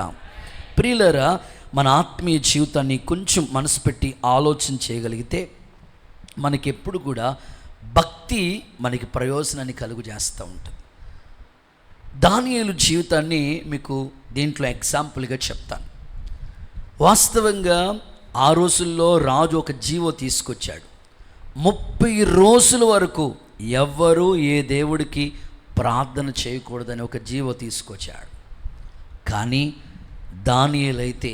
ప్రియులారా, మన ఆత్మీయ జీవితాన్ని కొంచెం మనసు పెట్టి ఆలోచన చేయగలిగితే మనకెప్పుడు కూడా భక్తి మనకి ప్రయోజనాన్ని కలుగు చేస్తూ ఉంటుంది. దానియేలు జీవితాన్ని మీకు దీంట్లో ఎగ్జాంపుల్గా చెప్తాను. వాస్తవంగా ఆ రోజుల్లో రాజు ఒక జీవో తీసుకొచ్చాడు. 30 రోజుల వరకు ఎవ్వరూ ఏ దేవుడికి ప్రార్థన చేయకూడదని ఒక జీవో తీసుకొచ్చాడు. కానీ దానియేలైతే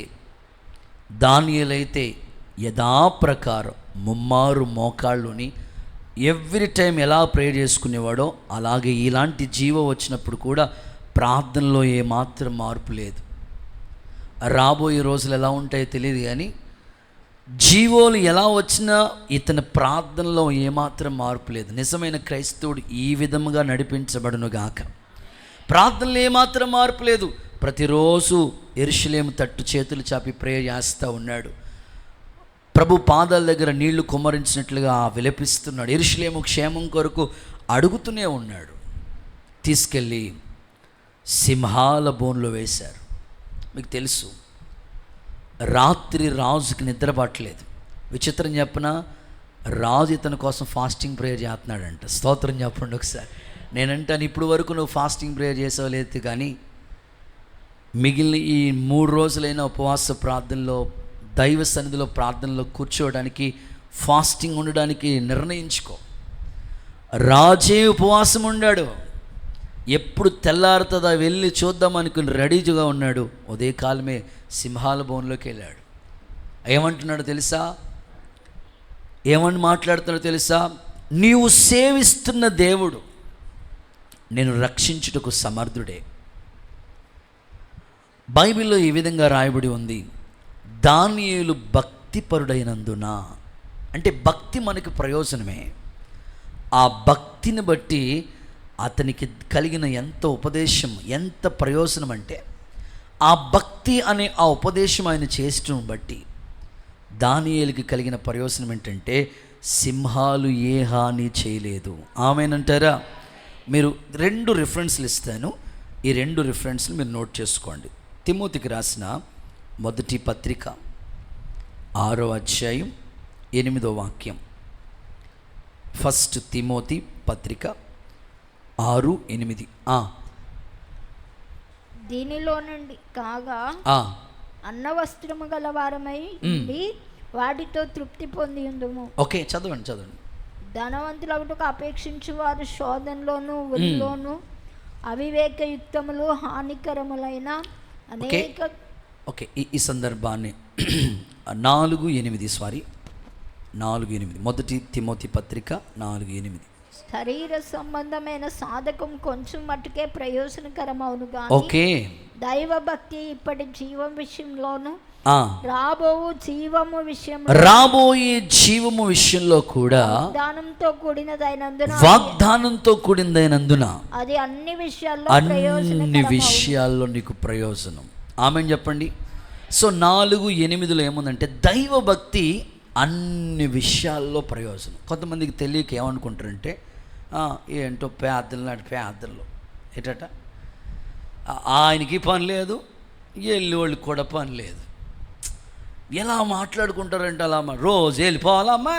యథాప్రకారం ముమ్మారు మోకాళ్ళుని ఎవ్రీ టైం ఎలా ప్రేయర్ చేసుకునేవాడో అలాగే ఇలాంటి జీవో వచ్చినప్పుడు కూడా ప్రార్థనలో ఏమాత్రం మార్పు లేదు. రాబోయే రోజులు ఎలా ఉంటాయో తెలియదు, కానీ జీవోలు ఎలా వచ్చినా ఇతని ప్రార్థనలో ఏమాత్రం మార్పు లేదు. నిజమైన క్రైస్తవుడు ఈ విధముగా నడిపించబడునుగాక. ప్రార్థనలో ఏమాత్రం మార్పు లేదు. ప్రతిరోజు యెరూషలేము తట్టు చేతులు చాపి ప్రేయర్ చేస్తూ ఉన్నాడు. ప్రభు పాదాల దగ్గర నీళ్లు కుమ్మరించినట్లుగా విలపిస్తున్నాడు. యెరూషలేము క్షేమం కొరకు అడుగుతూనే ఉన్నాడు. తీసుకెళ్ళి సింహాల బోన్లో వేశారు. మీకు తెలుసు, రాత్రి రాజుకి నిద్ర పట్టలేదు. విచిత్రం చెప్పిన రాజు ఇతని కోసం ఫాస్టింగ్ ప్రేయర్ చేస్తున్నాడంట. స్తోత్రం చెప్పండి ఒకసారి. నేనంటాను, ఇప్పుడు వరకు నువ్వు ఫాస్టింగ్ ప్రేయర్ చేసావు లేదు, కానీ మిగిలిన ఈ 3 రోజులైన ఉపవాస ప్రార్థనలో, దైవ సన్నిధిలో ప్రార్థనలో కూర్చోవడానికి, ఫాస్టింగ్ ఉండడానికి నిర్ణయించుకో. రాజే ఉపవాసం ఉండాడు. ఎప్పుడు తెల్లారుతుందా వెళ్ళి చూద్దాం అనుకుని రెడీగా ఉన్నాడు. ఉదయకాలమే సింహాల బోన్లోకి వెళ్ళాడు. ఏమంటున్నాడు తెలుసా? ఏమని మాట్లాడుతున్నాడో తెలుసా? నీవు సేవిస్తున్న దేవుడు నేను రక్షించుటకు సమర్థుడే. బైబిల్లో ఈ విధంగా రాయబడి ఉంది, దానియేలు భక్తిపరుడైనందున. అంటే భక్తి మనకు ప్రయోజనమే. ఆ భక్తిని బట్టి అతనికి కలిగిన ఎంత ఉపదేశం, ఎంత ప్రయోజనం అంటే, ఆ భక్తి అనే ఆ ఉపదేశం ఆయన చేసటం బట్టి దానియేలుకి కలిగిన ప్రయోజనం ఏంటంటే, సింహాలు ఏ హాని చేయలేదు. ఆమెనంటారా? మీరు 2 రిఫరెన్స్లు ఇస్తాను. ఈ 2 రిఫరెన్స్లు మీరు నోట్ చేసుకోండి. తిమోతికి రాసిన మొదటి పత్రిక 6వ అధ్యాయం 8వ వాక్యం. ఫస్ట్ తిమోతి పత్రిక 6:8. దీనిలో నుండి కాగా అన్న వస్త్రము గల వారమై ఉండి వాటితో తృప్తి పొంది ఉందుము. ఓకే, చదవండి. ధనవంతులకు అపేక్షించు వారు శోధనలోను ఉరిలోను అవివేకయుక్తములు హానికరములైన అనేక. ఓకే, ఈ సందర్భాన్ని 4:8 మొదటి తిమోతి పత్రిక 4:8. శరీర సంబంధమైన సాధకం కొంచెం మట్టుకే ప్రయోజనకరమవును గాని, ఓకే, దైవ భక్తి ఇప్పటి జీవం విషయంలోను రాబోయే జీవము విషయంలో కూడా వాగ్దానంతో కూడినదైనందున అది అన్ని విషయాల్లో నీకు ప్రయోజనం. ఆమెన్ చెప్పండి. సో 4:8 ఏముందంటే, దైవ భక్తి అన్ని విషయాల్లో ప్రయోజనం. కొంతమందికి తెలియక ఏమనుకుంటారంటే, ఏంటో పేదలు ఏటట ఆయనకి పని లేదు, వెళ్ళి వాళ్ళకి కూడా పని లేదు. ఎలా మాట్లాడుకుంటారంటే అలా రోజు వెళ్ళిపోవాలమ్మా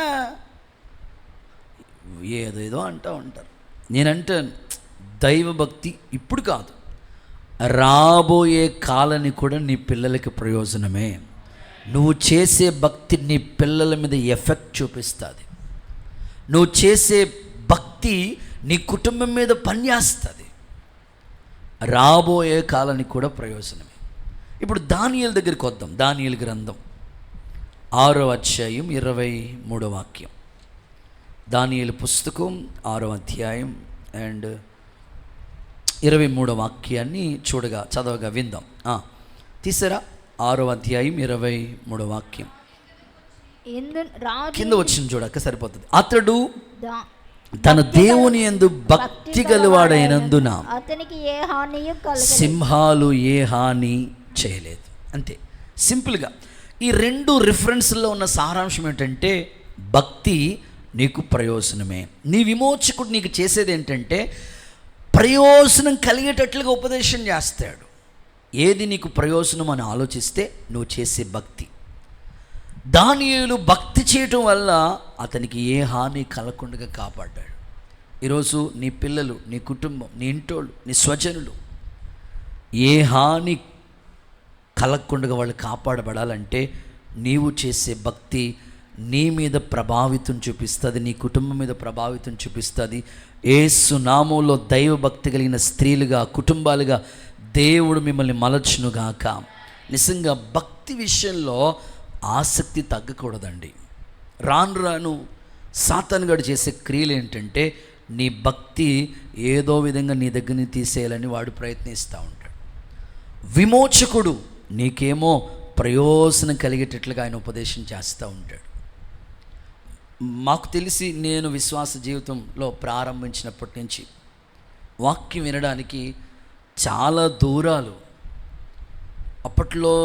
ఏదేదో అంటూ ఉంటారు. నేనంటే దైవభక్తి ఇప్పుడు కాదు, రాబోయే కాలాన్ని కూడా నీ పిల్లలకి ప్రయోజనమే. నువ్వు చేసే భక్తి నీ పిల్లల మీద ఎఫెక్ట్ చూపిస్తుంది. నువ్వు చేసే భక్తి నీ కుటుంబం మీద పనిచేస్తుంది. రాబోయే కాలానికి కూడా ప్రయోజనమే. ఇప్పుడు దానియేలు దగ్గరికి వద్దాం. దానియేలు గ్రంథం 6వ అధ్యాయం 23వ వాక్యం. దానియేలు పుస్తకం 6వ అధ్యాయం అండ్ 23వ వాక్యాన్ని చదవగా విందాం. తీసారా? 6వ అధ్యాయం 23వ వాక్యం కింద వచ్చింది చూడక సరిపోతుంది. అతడు తన దేవుని యందు భక్తి గలవాడైనందున అతనికి ఏ హానియు కలగలేదు, సింహాలు ఏ హాని చేయలేదు. అంతే సింపుల్గా. ఈ 2 రిఫరెన్స్లో ఉన్న సారాంశం ఏంటంటే, భక్తి నీకు ప్రయోజనమే. నీ విమోచకుడు నీకు చేసేది ఏంటంటే ప్రయోజనం కలిగేటట్లుగా ఉపదేశం చేస్తాడు. ఏది నీకు ప్రయోజనం అని ఆలోచిస్తే నువ్వు చేసే భక్తి. దానియేలు భక్తి చేయటం వల్ల అతనికి ఏ హాని కలగకుండా కాపాడ్డాడు. ఈరోజు నీ పిల్లలు, నీ కుటుంబం, నీ ఇంటోళ్ళు, నీ స్వజనులు ఏ హాని కలగకుండా వాళ్ళు కాపాడబడాలంటే నీవు చేసే భక్తి నీ మీద ప్రభావితం చూపిస్తుంది, నీ కుటుంబం మీద ప్రభావితం చూపిస్తుంది. యేసు నామములో దైవ భక్తి కలిగిన స్త్రీలుగా, కుటుంబాలుగా దేవుడు మిమ్మల్ని మలచునుగాక. నిజంగా భక్తి విషయంలో ఆసక్తి తగ్గకూడదండి. రాను సాతాను గాడు చేసే క్రియలు ఏంటంటే, నీ భక్తి ఏదో విధంగా నీ దగ్గర తీసేయాలని వాడు ప్రయత్నిస్తూ ఉంటాడు. విమోచకుడు నీకేమో ప్రయోజనం కలిగేటట్లుగా ఆయన ఉపదేశం చేస్తూ ఉంటాడు. మాకు తెలిసి నేను విశ్వాస జీవితంలో ప్రారంభించినప్పటి నుంచి వాక్యం వినడానికి చాలా దూరాలు, అప్పట్లో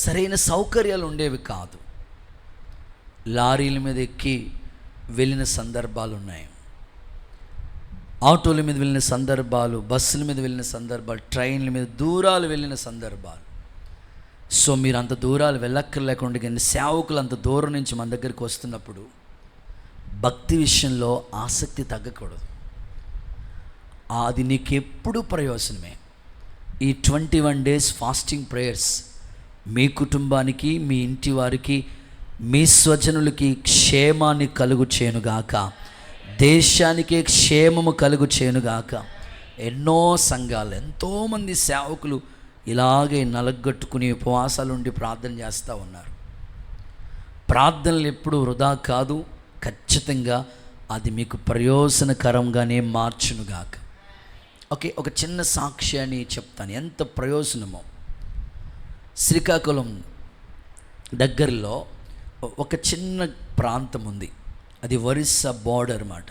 సరైన సౌకర్యాలు ఉండేవి కాదు. లారీల మీద ఎక్కి వెళ్ళిన సందర్భాలు ఉన్నాయి, ఆటోల మీద వెళ్ళిన సందర్భాలు, బస్సుల మీద వెళ్ళిన సందర్భాలు, ట్రైన్ల మీద దూరాలు వెళ్ళిన సందర్భాలు. సో మీరు అంత దూరాలు వెళ్ళక్కర్లేకుండా, కానీ సేవకులు అంత దూరం నుంచి మన దగ్గరికి వస్తున్నప్పుడు భక్తి విషయంలో ఆసక్తి తగ్గకూడదు. అది నీకు ఎప్పుడు ప్రయోజనమే. ఈ 21 days ఫాస్టింగ్ ప్రేయర్స్ మీ కుటుంబానికి, మీ ఇంటి వారికి, మీ స్వజనులకి క్షేమాన్ని కలుగు చేయనుగాక, దేశానికే క్షేమము కలుగు చేయనుగాక. ఎన్నో సంఘాలు, ఎంతోమంది సేవకులు ఇలాగే నలగొట్టుకుని ఉపవాసాలు ఉండి ప్రార్థన చేస్తూ ఉన్నారు. ప్రార్థనలు ఎప్పుడు వృధా కాదు, ఖచ్చితంగా అది మీకు ప్రయోజనకరంగానే మార్చునుగాక. ఓకే, ఒక చిన్న సాక్ష్యాన్ని చెప్తాను, ఎంత ప్రయోజనమో. శ్రీకాకుళం దగ్గరలో ఒక చిన్న ప్రాంతం ఉంది, అది ఒరిస్సా బార్డర్ అన్నమాట.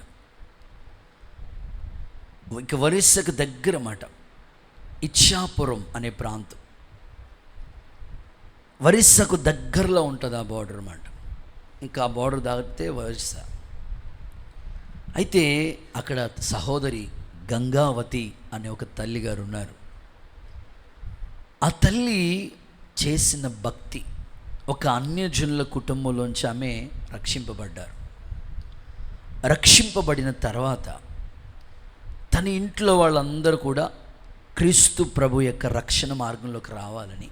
ఇక ఒరిస్సాకు దగ్గర అన్నమాట ఇచ్చాపురం అనే ప్రాంతం. ఒరిస్సాకు దగ్గరలో ఉంటుంది ఆ బార్డర్ అన్నమాట. ఇంకా ఆ బార్డర్ దాటితే ఒరిస్సా. అయితే అక్కడ సహోదరి గంగావతి అనే ఒక తల్లి గారు ఉన్నారు. ఆ తల్లి చేసిన భక్తి, ఒక అన్యజనుల కుటుంబంలోంచి ఆమె రక్షింపబడ్డారు. రక్షింపబడిన తర్వాత తన ఇంట్లో వాళ్ళందరూ కూడా క్రీస్తు ప్రభు యొక్క రక్షణ మార్గంలోకి రావాలని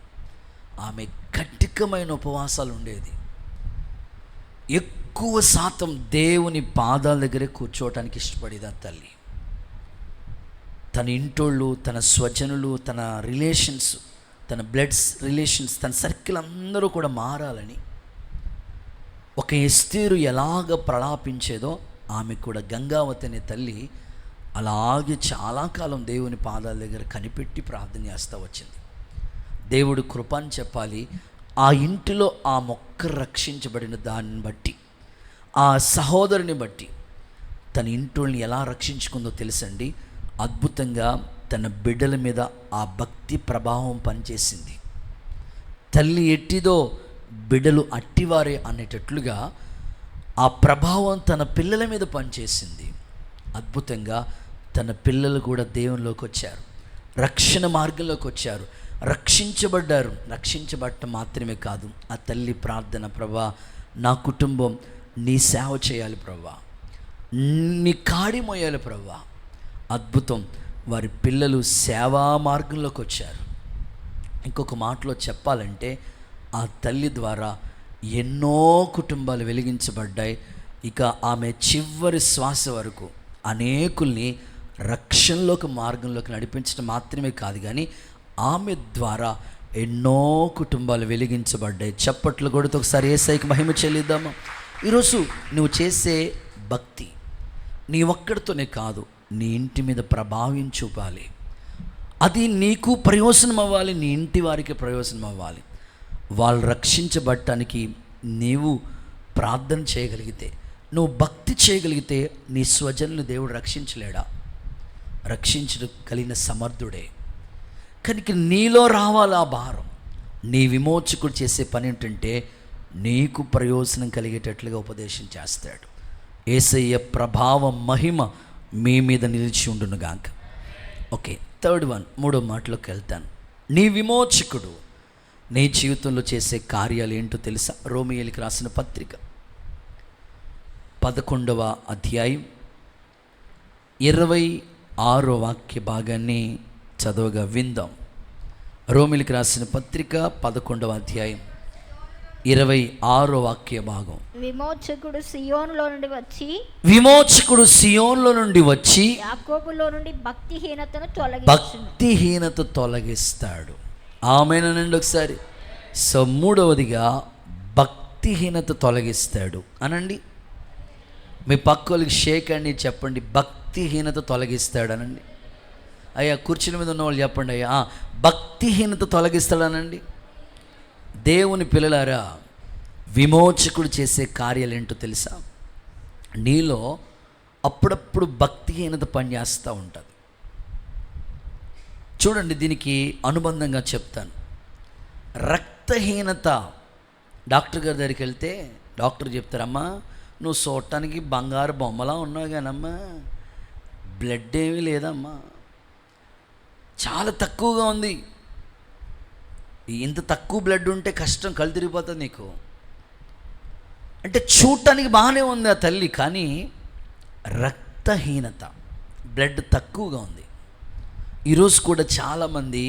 ఆమె కఠినమైన ఉపవాసాలు ఉండేది. ఎక్కువ శాతం దేవుని పాదాల దగ్గరే కూర్చోవటానికి ఇష్టపడేది ఆ తల్లి. తన ఇంటోళ్ళు, తన స్వజనులు, తన రిలేషన్స్, తన బ్లడ్స్ రిలేషన్స్, తన సర్కిల్ అందరూ కూడా మారాలని, ఒక ఎస్తేరు ఎలాగ ప్రలాపించేదో ఆమె కూడా, గంగావతి అనే తల్లి అలాగే చాలా కాలం దేవుని పాదాల దగ్గర కనిపెట్టి ప్రార్థన చేస్తూ వచ్చింది. దేవుడు కృప అని చెప్పాలి. ఆ ఇంటిలో ఆ మొక్క రక్షించబడిన దాన్ని బట్టి, ఆ సహోదరుని బట్టి తన ఇంటోళ్ళని ఎలా రక్షించుకుందో తెలుసండి. అద్భుతంగా తన బిడ్డల మీద ఆ భక్తి ప్రభావం పనిచేసింది. తల్లి ఎట్టిదో బిడ్డలు అట్టివారే అనేటట్లుగా ఆ ప్రభావం తన పిల్లల మీద పనిచేసింది. అద్భుతంగా తన పిల్లలు కూడా దేవునిలోకి వచ్చారు, రక్షణ మార్గంలోకి వచ్చారు, రక్షించబడ్డారు. రక్షించబడటం మాత్రమే కాదు, ఆ తల్లి ప్రార్థన, ప్రభా నా కుటుంబం నీ సేవ చేయాలి ప్రభా, నీ కాడి మోయాలి ప్రభా. అద్భుతం, వారి పిల్లలు సేవా మార్గంలోకి వచ్చారు. ఇంకొక మాటలో చెప్పాలంటే ఆ తల్లి ద్వారా ఎన్నో కుటుంబాలు వెలిగించబడ్డాయి. ఇక ఆమె చివరి శ్వాస వరకు అనేకుల్ని రక్షణలోకి మార్గంలోకి నడిపించడం మాత్రమే కాదు, కానీ ఆమె ద్వారా ఎన్నో కుటుంబాలు వెలిగించబడ్డాయి. చప్పట్లు కొడుతూ ఒకసారి యేసయ్యకి మహిమ చెల్లిద్దామా. ఈరోజు నువ్వు చేసే భక్తి నీ ఒక్కడితోనే కాదు, నీ ఇంటి మీద ప్రభావం చూపాలి. అది నీకు ప్రయోజనం అవ్వాలి, నీ ఇంటి వారికి ప్రయోజనం అవ్వాలి. వాళ్ళు రక్షించబడటానికి నీవు ప్రార్థన చేయగలిగితే, నువ్వు భక్తి చేయగలిగితే నీ స్వజనులు దేవుడు రక్షించలేడా? రక్షించగలిగిన సమర్థుడే. కనుక నీలో రావాలి ఆ భారం. నీ విమోచకుడు చేసే పని ఏంటంటే నీకు ప్రయోజనం కలిగేటట్లుగా ఉపదేశం చేస్తాడు. యేసయ్య ప్రభావం, మహిమ మీ మీద నిలిచి ఉండునుగాక. ఓకే, థర్డ్ వన్, మూడో మాటలోకి వెళ్తాను. నీ విమోచకుడు నీ జీవితంలో చేసే కార్యాలు ఏంటో తెలుసా? రోమియోలికి రాసిన పత్రిక 11వ అధ్యాయం 26వ వాక్య భాగాన్ని చదవగా విందాం. రోమిలికి రాసిన పత్రిక 11వ అధ్యాయం 26వ వాక్య భాగం. విమోచకుడు సియోనులో నుండి వచ్చి యాకోబులో నుండి భక్తిహీనత తొలగిస్తాడు. ఆమేనండి ఒకసారి. సో మూడవదిగా భక్తిహీనత తొలగిస్తాడు అనండి. మీ పక్కోళ్ళకి షేక్ అండి, చెప్పండి భక్తిహీనత తొలగిస్తాడు అనండి. అయ్యా కుర్చీల మీద ఉన్న వాళ్ళు చెప్పండి, అయ్యా భక్తిహీనత తొలగిస్తాడనండి. దేవుని పిల్లలారా, విమోచకుడు చేసే కార్యాలు ఏంటో తెలుసా? నీలో అప్పుడప్పుడు భక్తిహీనత పనిచేస్తూ ఉంటుంది. చూడండి, దీనికి అనుబంధంగా చెప్తాను. రక్తహీనత, డాక్టర్ గారి దగ్గరికి వెళ్తే డాక్టర్ చెప్తారమ్మా నువ్వు చూడటానికి బంగారు బొమ్మలా ఉన్నావు కానమ్మా బ్లడ్ ఏమీ లేదమ్మా, చాలా తక్కువగా ఉంది. ఇంత తక్కువ బ్లడ్ ఉంటే కష్టం, కళ్ళు తిరిగిపోతుంది నీకు అంటే. చూడటానికి బాగానే ఉంది ఆ తల్లి, కానీ రక్తహీనత, బ్లడ్ తక్కువగా ఉంది. ఈరోజు కూడా చాలామంది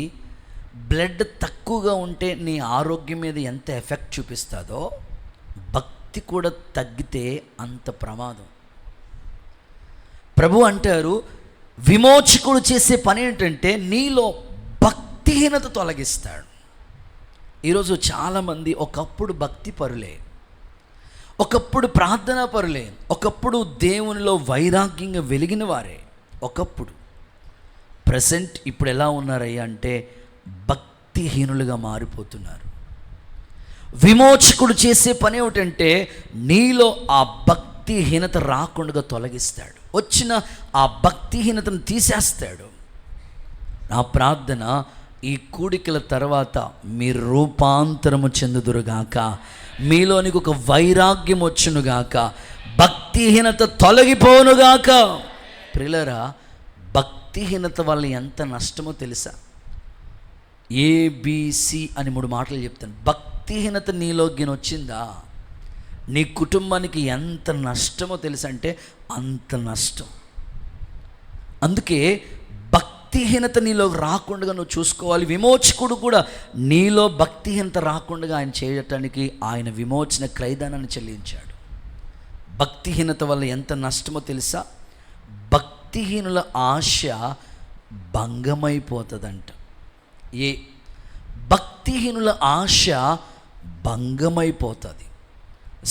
బ్లడ్ తక్కువగా ఉంటే నీ ఆరోగ్యం మీద ఎంత ఎఫెక్ట్ చూపిస్తుందో, భక్తి కూడా తగ్గితే అంత ప్రమాదం. ప్రభు అంటారు, విమోచకుడు చేసే పని ఏంటంటే నీలో భక్తిహీనత తొలగిస్తాడు. ఈరోజు చాలామంది ఒకప్పుడు భక్తి పరులే, ఒకప్పుడు ప్రార్థనా పరులే, ఒకప్పుడు దేవునిలో వైరాగ్యంగా వెలిగిన వారే ఒకప్పుడు. ప్రెసెంట్ ఇప్పుడు ఎలా ఉన్నారయ్యా అంటే భక్తిహీనులుగా మారిపోతున్నారు. విమోచకుడు చేసే పని ఏమిటంటే నీలో ఆ భక్తిహీనత రాకుండా తొలగిస్తాడు, వచ్చిన ఆ భక్తిహీనతను తీసేస్తాడు. నా ప్రార్థన, ఈ కూడికల తర్వాత మీరు రూపాంతరము చెందుదురుగాక, మీలోనికి ఒక వైరాగ్యం వచ్చునుగాక, భక్తిహీనత తొలగిపోనుగాక. ప్రియులారా, భక్తిహీనత వల్ల ఎంత నష్టమో తెలుసా? ABC అని 3 మాటలు చెప్తాను. భక్తిహీనత నీలోకి వచ్చిందా, నీ కుటుంబానికి ఎంత నష్టమో తెలుసా అంటే అంత నష్టం. అందుకే భక్తిహీనత నీలో రాకుండా నువ్వు చూసుకోవాలి. విమోచకుడు కూడా నీలో భక్తిహీనత రాకుండా ఆయన చేయటానికి ఆయన విమోచన క్రయదానాన్ని చెల్లించాడు. భక్తిహీనత వల్ల ఎంత నష్టమో తెలుసా? భక్తిహీనుల ఆశ భంగమైపోతుందంట. భక్తిహీనుల ఆశ భంగమైపోతుంది.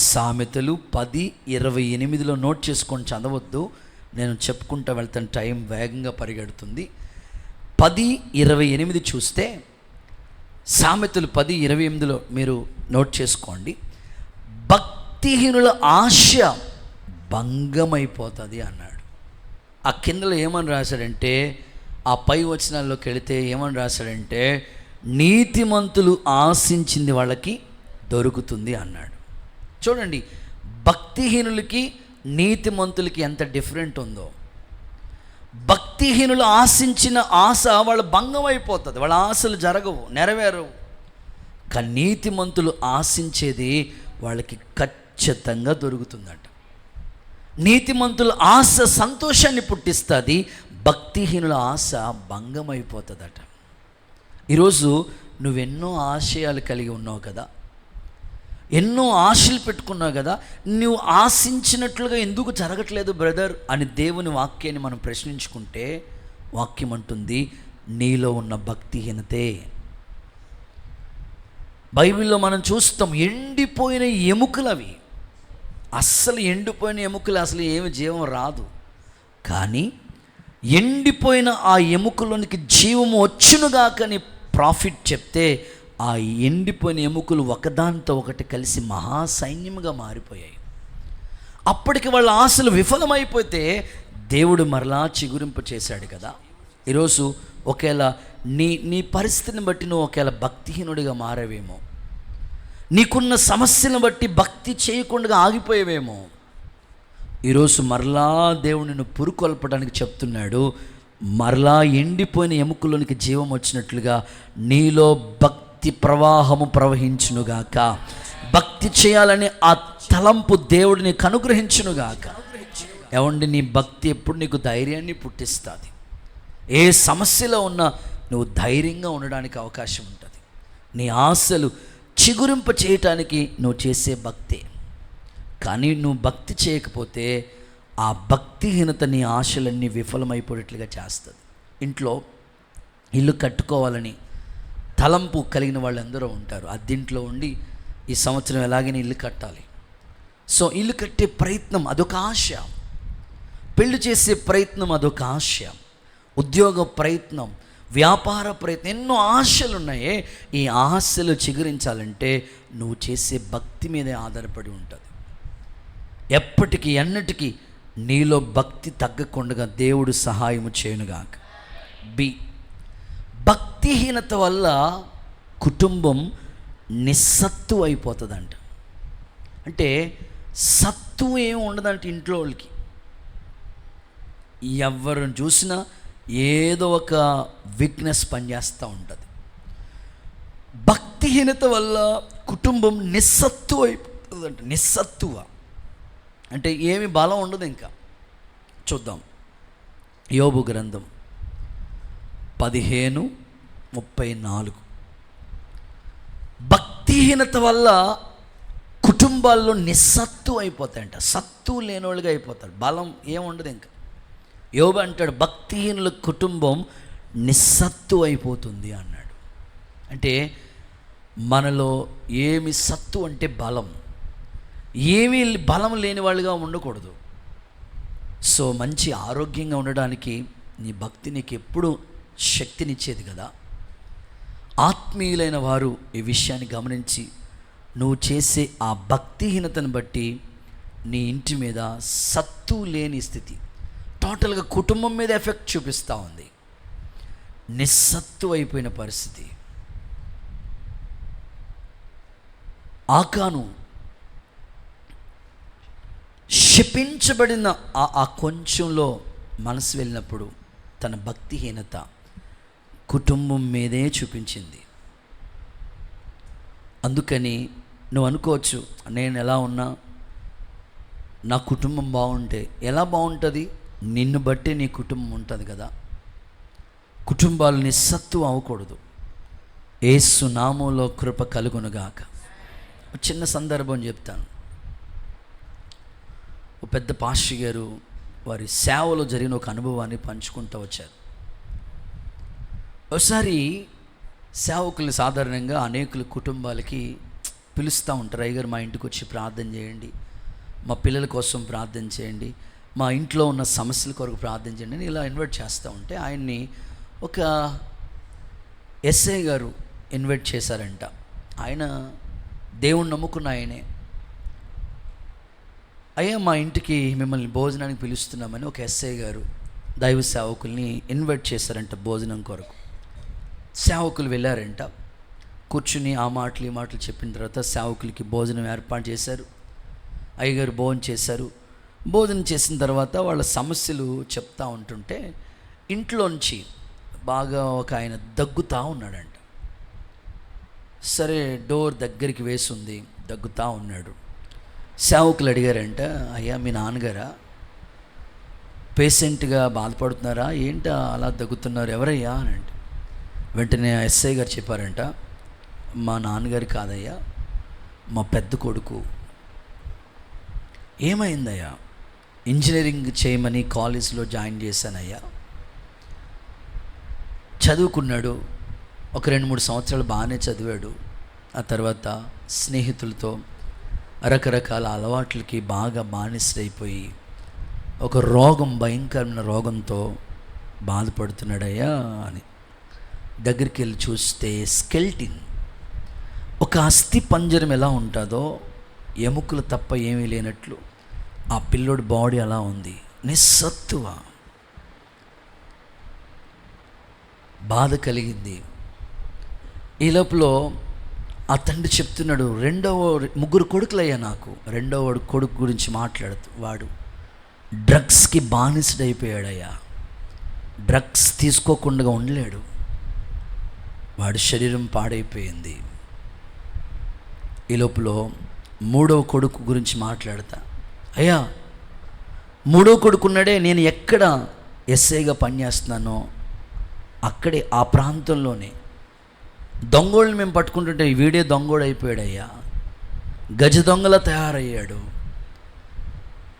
సామెతలు 10:28 నోట్ చేసుకొని చదవద్దు, నేను చెప్పుకుంటూ వెళ్తాను, టైం వేగంగా పరిగెడుతుంది. 10:28 చూస్తే, సామెతలు 10:28 మీరు నోట్ చేసుకోండి. భక్తిహీనుల ఆశ భంగమైపోతుంది అన్నాడు. ఆ కిందలో ఏమని రాశాడంటే, ఆ పై వచనాల్లోకి వెళితే ఏమని రాశాడంటే, నీతిమంతులు ఆశించింది వాళ్ళకి దొరుకుతుంది అన్నాడు. చూడండి, భక్తిహీనులకి నీతిమంతులకి ఎంత డిఫరెంట్ ఉందో. భక్తిహీనులు ఆశించిన ఆశ వాళ్ళ భంగం అయిపోతుంది, వాళ్ళ ఆశలు జరగవు, నెరవేరవు. కానీ నీతిమంతులు ఆశించేది వాళ్ళకి ఖచ్చితంగా దొరుకుతుందట. నీతిమంతుల ఆశ సంతోషాన్ని పుట్టిస్తుంది, భక్తిహీనుల ఆశ భంగం అయిపోతుందట. ఈరోజు నువ్వెన్నో ఆశయాలు కలిగి ఉన్నావు కదా, ఎన్నో ఆశలు పెట్టుకున్నావు కదా, నువ్వు ఆశించినట్లుగా ఎందుకు జరగట్లేదు బ్రదర్ అని దేవుని వాక్యాన్ని మనం ప్రశ్నించుకుంటే, వాక్యం అంటుంది నీలో ఉన్న భక్తిహీనతే. బైబిల్లో మనం చూస్తాం, ఎండిపోయిన ఎముకలు అవి, అస్సలు ఎండిపోయిన ఎముకలు, అసలు ఏమి జీవం రాదు. కానీ ఎండిపోయిన ఆ ఎముకలోనికి జీవము వచ్చునుగాక అని ప్రాఫిట్ చెప్తే, ఆ ఎండిపోయిన ఎముకలు ఒకదానితో ఒకటి కలిసి మహాసైన్యముగా మారిపోయాయి. అప్పటికి వాళ్ళ ఆశలు విఫలమైపోతే దేవుడు మరలా చిగురింప చేశాడు కదా. ఈరోజు ఒకేలా నీ పరిస్థితిని బట్టి నువ్వు ఒకేలా భక్తిహీనుడిగా మారేవేమో, నీకున్న సమస్యను బట్టి భక్తి చేయకుండా ఆగిపోయేవేమో. ఈరోజు మరలా దేవుడు నిన్ను పురుకొల్పడానికి చెప్తున్నాడు, మరలా ఎండిపోయిన ఎముకలోనికి జీవం వచ్చినట్లుగా నీలో భక్తి ప్రవాహము ప్రవహించునుగాక. భక్తి చేయాలని ఆ తలంపు దేవుడు నీకు అనుగ్రహించునుగాక. ఏమండి, నీ భక్తి ఎప్పుడు నీకు ధైర్యాన్ని పుట్టిస్తుంది. ఏ సమస్యలో ఉన్నా నువ్వు ధైర్యంగా ఉండడానికి అవకాశం ఉంటుంది. నీ ఆశలు చిగురింప చేయటానికి నువ్వు చేసే భక్తే. కానీ నువ్వు భక్తి చేయకపోతే ఆ భక్తిహీనత నీ ఆశలన్నీ విఫలమైపోయేట్లుగా చేస్తుంది. ఇంట్లో ఇల్లు కట్టుకోవాలని తలంపు కలిగిన వాళ్ళందరూ ఉంటారు. అద్దెంట్లో ఉండి ఈ సంవత్సరం ఎలాగైనా ఇల్లు కట్టాలి. సో ఇల్లు కట్టే ప్రయత్నం అదొక ఆశ, పెళ్లి చేసే ప్రయత్నం అదొక ఆశ, ఉద్యోగ ప్రయత్నం, వ్యాపార ప్రయత్నం, ఎన్నో ఆశలు ఉన్నాయే. ఈ ఆశలు చిగురించాలంటే నువ్వు చేసే భక్తి మీదే ఆధారపడి ఉంటుంది. ఎప్పటికీ ఎన్నటికీ నీలో భక్తి తగ్గకుండా దేవుడు సహాయము చేయనుగాక. భక్తిహీనత వల్ల కుటుంబం నిస్సత్తు అయిపోతుందంట. అంటే సత్తు ఏమి ఉండదంటే ఇంట్లో వాళ్ళకి, ఎవరిని చూసినా ఏదో ఒక వీక్నెస్ పనిచేస్తూ ఉంటుంది. భక్తిహీనత వల్ల కుటుంబం నిస్సత్తు అయిపోతుందంట. నిస్సత్తువ అంటే ఏమి బలం ఉండదు. ఇంకా చూద్దాం, యోబు గ్రంథం 15, 34. భక్తిహీనత వల్ల కుటుంబాల్లో నిస్సత్తు అయిపోతాయంట. సత్తు లేనోళ్ళుగా అయిపోతారు, బలం ఏముండదు ఇంకా. యోబు అంటాడు భక్తిహీనుల కుటుంబం నిస్సత్తు అయిపోతుంది అన్నాడు. అంటే మనలో ఏమి సత్తు అంటే బలం, ఏమీ బలం లేని వాళ్ళుగా ఉండకూడదు. సో మంచి ఆరోగ్యంగా ఉండడానికి నీ భక్తి నీకు ఎప్పుడు శక్తినిచ్చేది కదా. ఆత్మీయులైన వారు ఈ విషయాన్ని గమనించి నువ్వు చేసే ఆ భక్తిహీనతను బట్టి నీ ఇంటి మీద సత్తు లేని స్థితి, టోటల్గా కుటుంబం మీద ఎఫెక్ట్ చూపిస్తూ ఉంది. నిస్సత్తు అయిపోయిన పరిస్థితి. ఆకాను శపించబడిన ఆ కొంచెంలో మనసు వెళ్ళినప్పుడు తన భక్తిహీనత కుటుంబం మీదే చూపించింది. అందుకని నువ్వు అనుకోవచ్చు, నేను ఎలా ఉన్నా నా కుటుంబం బాగుంటే. ఎలా బాగుంటుంది? నిన్ను బట్టి నీ కుటుంబం ఉంటుంది కదా. కుటుంబాలు నిస్సత్తు అవ్వకూడదు. యేసు నామములో కృప కలుగునుగాక. చిన్న సందర్భం చెప్తాను. ఒక పెద్ద పాస్టర్ గారు వారి సేవలో జరిగిన ఒక అనుభవాన్ని పంచుకుంటూ వచ్చారు. ఒకసారి సేవకులు సాధారణంగా అనేకుల కుటుంబాలకి పిలుస్తూ ఉంటారు. అయ్యగారు మా ఇంటికి వచ్చి ప్రార్థన చేయండి, మా పిల్లల కోసం ప్రార్థన చేయండి, మా ఇంట్లో ఉన్న సమస్యల కొరకు ప్రార్థన చేయండి అని ఇలా ఇన్వైట్ చేస్తూ ఉంటే ఆయన్ని ఒక ఎస్ఐ గారు ఇన్వైట్ చేశారంట. ఆయన దేవుణ్ణి నమ్ముకున్న ఆయనే. అయ్యా మా ఇంటికి మిమ్మల్ని భోజనానికి పిలుస్తున్నామని ఒక ఎస్ఐ గారు దైవ సేవకుల్ని ఇన్వైట్ చేశారంట భోజనం కొరకు. సేవకులు వెళ్ళారంట. కూర్చుని ఆ మాటలు ఈ మాటలు చెప్పిన తర్వాత సేవకులకి భోజనం ఏర్పాటు చేశారు. అయ్యగారు భోజనం చేశారు. భోజనం చేసిన తర్వాత వాళ్ళ సమస్యలు చెప్తా ఉంటుంటే ఇంట్లోంచి బాగా ఒక ఆయన దగ్గుతూ ఉన్నాడంట. సరే డోర్ దగ్గరికి వేసి ఉంది, దగ్గుతూ ఉన్నాడు. సేవకులు అడిగారంట, అయ్యా మీ నాన్నగారా పేషెంట్గా బాధపడుతున్నారా, ఏంటా అలా దగ్గుతున్నారు, ఎవరయ్యా అని అంటే వెంటనే ఎస్ఐ గారు చెప్పారంట, మా నాన్నగారు కాదయ్యా, మా పెద్ద కొడుకు. ఏమైందయ్యా? ఇంజనీరింగ్ చేయమని కాలేజీలో జాయిన్ చేశానయ్యా. చదువుకున్నాడు, ఒక 2-3 సంవత్సరాలు బాగానే చదివాడు. ఆ తర్వాత స్నేహితులతో రకరకాల అలవాట్లకి బాగా బానిసైపోయి ఒక రోగం, భయంకరమైన రోగంతో బాధపడుతున్నాడయ్యా అని. దగ్గరికి వెళ్ళి చూస్తే స్కెల్టిన్, ఒక అస్థి పంజరం ఎలా ఉంటుందో ఎముకలు తప్ప ఏమీ లేనట్లు ఆ పిల్లోడి బాడీ అలా ఉంది. నిస్సత్తువ. బాధ కలిగింది. ఈ లోపల ఆ తండ్రి చెప్తున్నాడు, 3 కొడుకులయ్యా నాకు. 2వ కొడుకు గురించి మాట్లాడుతూ, వాడు డ్రగ్స్కి బానిసడైపోయాడయ్యా. డ్రగ్స్ తీసుకోకుండా ఉండలేడు. వాడి శరీరం పాడైపోయింది. ఈ లోపల 3వ కొడుకు గురించి మాట్లాడతా, అయ్యా 3వ కొడుకు ఉన్నాడే, నేను ఎక్కడ ఎస్ఐగా పనిచేస్తున్నానో అక్కడే ఆ ప్రాంతంలోనే దొంగోళ్ళని మేము పట్టుకుంటుంటే వీడే దొంగోడు అయిపోయాడయ్యా, గజ దొంగలా తయారయ్యాడు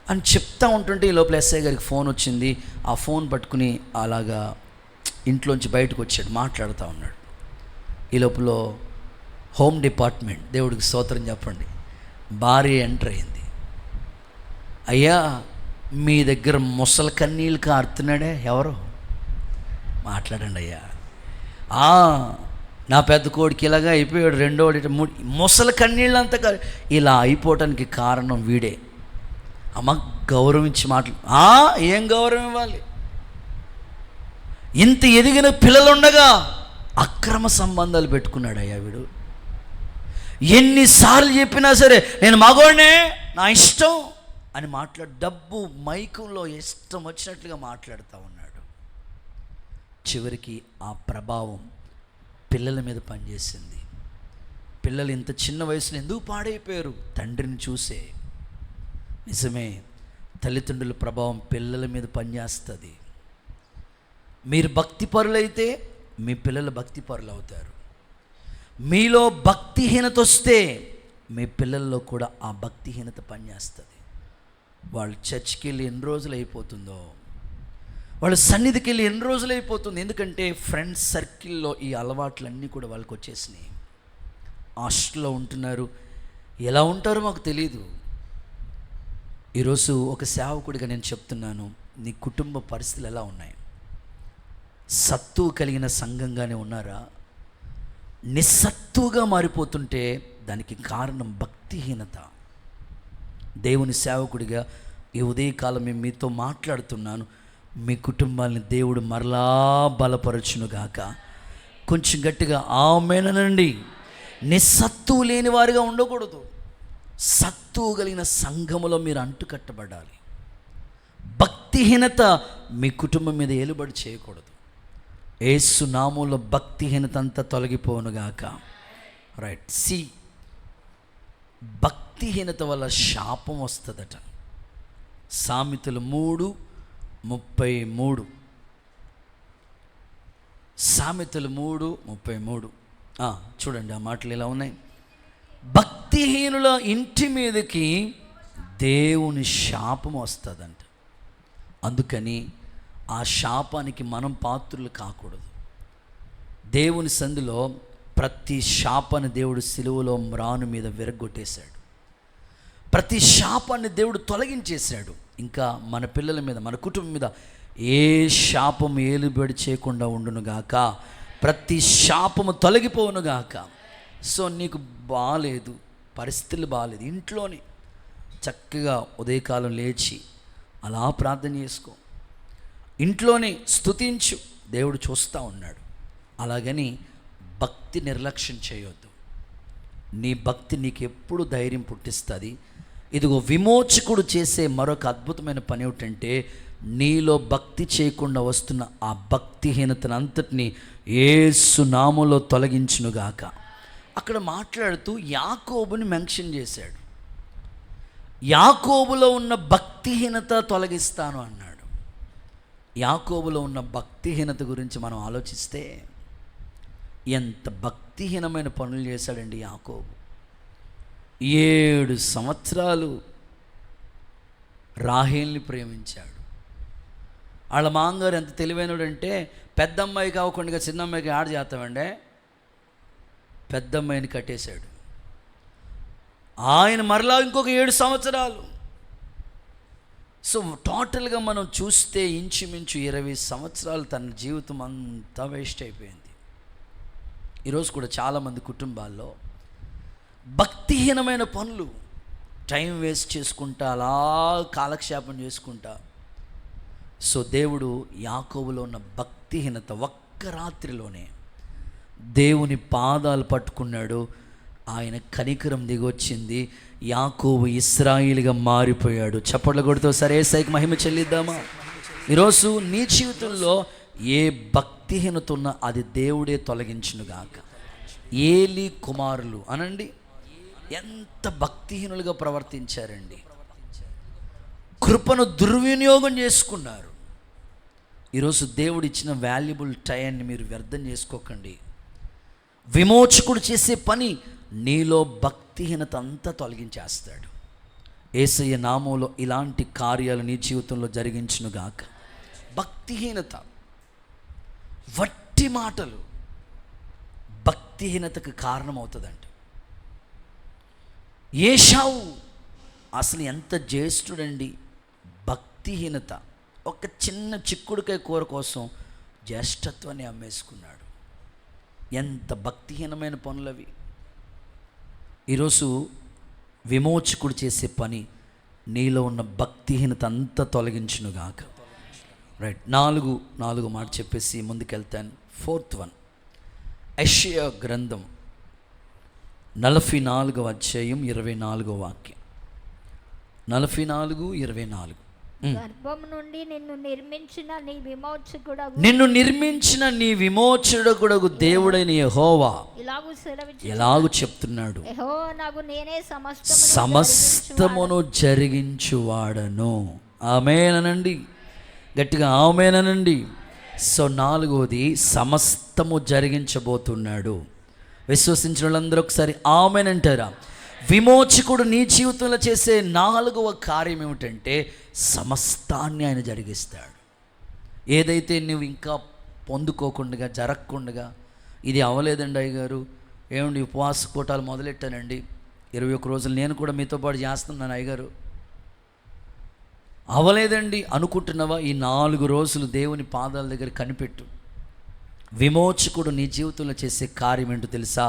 అని చెప్తా ఉంటుంటే ఈ లోపల ఎస్ఐ గారికి ఫోన్ వచ్చింది. ఆ ఫోన్ పట్టుకుని అలాగా ఇంట్లోంచి బయటకు వచ్చాడు, మాట్లాడుతూ ఉన్నాడు. ఈ లోపల హోమ్ డిపార్ట్మెంట్, దేవుడికి స్తోత్రం చెప్పండి, భార్య ఎంటర్ అయింది. అయ్యా మీ దగ్గర ముసలి కన్నీళ్ళు కారుతున్నాడే, ఎవరు మాట్లాడండి అయ్యా. నా పెద్ద కోడికి ఇలాగా అయిపోయాడు, 2వ ముసలి కన్నీళ్ళంతా ఇలా అయిపోవటానికి కారణం వీడే. అమ్మ గౌరవించి ఏం గౌరవం ఇవ్వాలి? ఇంత ఎదిగిన పిల్లలుండగా అక్రమ సంబంధాలు పెట్టుకున్నాడయ్యా వీడు. ఎన్నిసార్లు చెప్పినా సరే నేను మగోడినే, నా ఇష్టం అని డబ్బు మైకుల్లో ఇష్టం వచ్చినట్లుగా మాట్లాడుతూ ఉన్నాడు. చివరికి ఆ ప్రభావం పిల్లల మీద పనిచేసింది. పిల్లలు ఇంత చిన్న వయసులో ఎందుకు పాడైపోయారు? తండ్రిని చూసే. నిజమే, తల్లిదండ్రుల ప్రభావం పిల్లల మీద పనిచేస్తుంది. మీరు భక్తిపరులైతే మీ పిల్లలు భక్తి పరులు అవుతారు. మీలో భక్తిహీనత వస్తే మీ పిల్లల్లో కూడా ఆ భక్తిహీనత పనిచేస్తుంది. వాళ్ళు చర్చికి వెళ్ళి ఎన్ని రోజులు అయిపోతుందో, వాళ్ళ సన్నిధికి వెళ్ళి ఎన్ని రోజులు అయిపోతుంది. ఎందుకంటే ఫ్రెండ్స్ సర్కిల్లో ఈ అలవాట్లన్నీ కూడా వాళ్ళకి వచ్చేసినాయి. హాస్టల్లో ఉంటున్నారు, ఎలా ఉంటారో మాకు తెలియదు. ఈరోజు ఒక సేవకుడిగా నేను చెప్తున్నాను, నీ కుటుంబ పరిస్థితులు ఎలా ఉన్నాయి? సత్తువ కలిగిన సంఘంగానే ఉన్నారా? నిస్సత్తుగా మారిపోతుంటే దానికి కారణం భక్తిహీనత. దేవుని సేవకుడిగా ఈ ఉదయకాలం మేము మీతో మాట్లాడుతున్నాను. మీ కుటుంబాన్ని దేవుడు మరలా బలపరచునుగాక. కొంచెం గట్టిగా ఆమేనండి. నిస్సత్తువు లేని వారిగా ఉండకూడదు. సత్తువు కలిగిన సంఘములో మీరు అంటుకట్టబడాలి. భక్తిహీనత మీ కుటుంబం మీద ఏలుబడి చేయకూడదు. యేసు నామములో భక్తిహీనత అంతా తొలగిపోనుగాక. రైట్. సి, భక్తిహీనత వల్ల శాపం వస్తుందట. సామెతలు 3:33. సామెతలు 3:33. చూడండి, ఆ మాటలు ఎలా ఉన్నాయి. భక్తిహీనుల ఇంటి మీదకి దేవుని శాపం వస్తుందంట. అందుకని ఆ శాపానికి మనం పాత్రులు కాకూడదు. దేవుని సంధిలో ప్రతి శాపాన్ని దేవుడు సిలువలో మ్రాను మీద విరగొట్టేశాడు. ప్రతి శాపాన్ని దేవుడు తొలగించేశాడు. ఇంకా మన పిల్లల మీద, మన కుటుంబం మీద ఏ శాపం ఏలుబడి చేయకుండా ఉండునుగాక. ప్రతి శాపము తొలగిపోవునుగాక. సో నీకు బాలేదు, పరిస్థితులు బాగాలేదు, ఇంట్లోనే చక్కగా ఉదయకాలం లేచి అలా ప్రార్థన చేసుకో, ఇంట్లోనే స్తుతించు, దేవుడు చూస్తూ ఉన్నాడు. అలాగని భక్తి నిర్లక్ష్యం చేయొద్దు. నీ భక్తి నీకు ఎప్పుడు ధైర్యం పుట్టిస్తుంది. ఇదిగో విమోచకుడు చేసే మరొక అద్భుతమైన పని ఏమిటంటే, నీలో భక్తి చేయకుండా వస్తున్న ఆ భక్తిహీనతను అంతటినీ యేసు నామములో తొలగించునుగాక. అక్కడ మాట్లాడుతూ యాకోబుని మెన్షన్ చేశాడు. యాకోబులో ఉన్న భక్తిహీనత తొలగిస్తాను అన్నాడు. యాకోబులో ఉన్న భక్తిహీనత గురించి మనం ఆలోచిస్తే ఎంత భక్తిహీనమైన పనులు చేశాడండి యాకోబు. 7 సంవత్సరాలు రాహేల్ని ప్రేమించాడు. వాళ్ళ మాంగారు ఎంత తెలివైనడంటే, పెద్ద అమ్మాయికి అవ్వకుండా చిన్న అమ్మాయికి యాడ్ చేస్తామంటే పెద్ద అమ్మాయిని కట్టేశాడు. ఆయన మరలా ఇంకొక 7 సంవత్సరాలు. సో టోటల్గా మనం చూస్తే ఇంచుమించు 20 సంవత్సరాలు తన జీవితం అంతా వేస్ట్ అయిపోయింది. ఈరోజు కూడా చాలామంది కుటుంబాల్లో భక్తిహీనమైన పనులు, టైం వేస్ట్ చేసుకుంటా, అలా కాలక్షేపం చేసుకుంటా. సో దేవుడు యాకోబులో ఉన్న భక్తిహీనత ఒక్క రాత్రిలోనే దేవుని పాదాలు పట్టుకున్నాడు. ఆయన కనికరం దిగొచ్చింది. యాకోబు ఇశ్రాయేలుగా మారిపోయాడు. చప్పట్ల కొడుతూ సరే యేసయ్యకి మహిమ చెల్లిద్దామా? ఈరోజు నీ జీవితంలో ఏ భక్తిహీనత ఉన్నా అది దేవుడే తొలగించునుగాక. ఏలీ కుమారులు అనండి, ఎంత భక్తిహీనులుగా ప్రవర్తించారండి. కృపను దుర్వినియోగం చేసుకున్నారు. ఈరోజు దేవుడు ఇచ్చిన వాల్యుబుల్ టైంని మీరు వ్యర్థం చేసుకోకండి. విమోచకుడు చేసే పని నీలో భక్తిహీనత అంతా తొలగించేస్తాడు. యేసయ్య నామములో ఇలాంటి కార్యాలు నీ జీవితంలో జరిగించునుగాక. భక్తిహీనత, వట్టి మాటలు భక్తిహీనతకు కారణమవుతుందంట. ఏశావు అసలు ఎంత జ్యేష్ఠుడండి. భక్తిహీనత, ఒక చిన్న చిక్కుడుకాయ కూర కోసం జ్యేష్ఠత్వాన్ని అమ్మేసుకున్నాడు. ఎంత భక్తిహీనమైన పనులవి. ఈరోజు విమోచకుడు చేసే పని నీలో ఉన్న భక్తిహీనత అంతా తొలగించునుగాక. రైట్. 4 మాట చెప్పేసి ముందుకెళ్తాను. 4th one, యెషయా గ్రంథం 44వ అధ్యాయం 24వ వాక్యం. 44:24. గర్భం నుండి నిన్ను నిర్మించిన నీ విమోచకుడగు దేవుడైన యెహోవా ఇలాగు ఎలాగు చెప్తున్నాడు, యెహోవా నాకు నేనే సమస్తమును జరిగించువాడను. ఆమేనండి. గట్టిగా ఆమేనండి. సో నాలుగోది, సమస్తము జరిగించబోతున్నాడు. విశ్వసించిన వాళ్ళందరూ ఒకసారి ఆమెన్ అంటారా? విమోచకుడు నీ జీవితంలో చేసే నాలుగవ కార్యం ఏమిటంటే సమస్తాన్ని ఆయన జరిగిస్తాడు. ఏదైతే నువ్వు ఇంకా పొందుకోకుండా జరగకుండా, ఇది అవ్వలేదండి అయ్యగారు, ఏమండి ఉపవాస కూటాలు మొదలెట్టానండి, 21 రోజులు నేను కూడా మీతో పాటు చేస్తున్నాను అయ్యగారు, అవ్వలేదండి అనుకుంటున్నావా? ఈ 4 రోజులు దేవుని పాదాల దగ్గర కనిపెట్టు. విమోచకుడు నీ జీవితంలో చేసే కార్యం ఏంటో తెలుసా?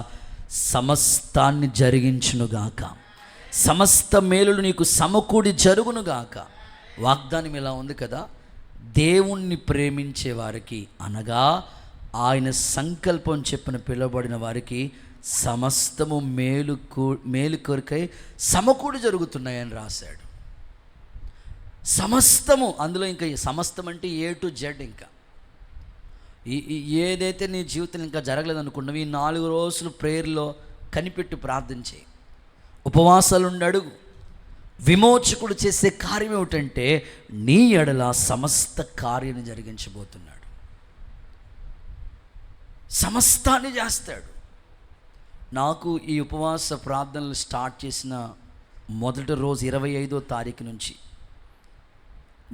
సమస్తాన్ని జరిగించునుగాక, సమస్త మేలులు నీకు సమకూడి జరుగునుగాక. వాగ్దానం ఇలా ఉంది కదా, దేవుణ్ణి ప్రేమించే వారికి, అనగా ఆయన సంకల్పం చెప్పిన పిలువబడిన వారికి సమస్తము మేలు కొరకై సమకూడి జరుగుతున్నాయని రాశాడు. సమస్తము, అందులో ఇంకా సమస్తం అంటే A to Z. ఇంకా ఏదైతే నీ జీవితం ఇంకా జరగలేదు అనుకున్నావు, ఈ 4 రోజులు ప్రేయర్లో కనిపెట్టి ప్రార్థన చేయి, ఉపవాసాలు ఉండి అడుగు. విమోచకుడు చేసే కార్యం ఏమిటంటే నీ ఎడల సమస్త కార్యాన్ని జరిగించబోతున్నాడు, సమస్తాన్ని చేస్తాడు. నాకు ఈ ఉపవాస ప్రార్థనలు స్టార్ట్ చేసిన మొదటి రోజు 25వ తారీఖు నుంచి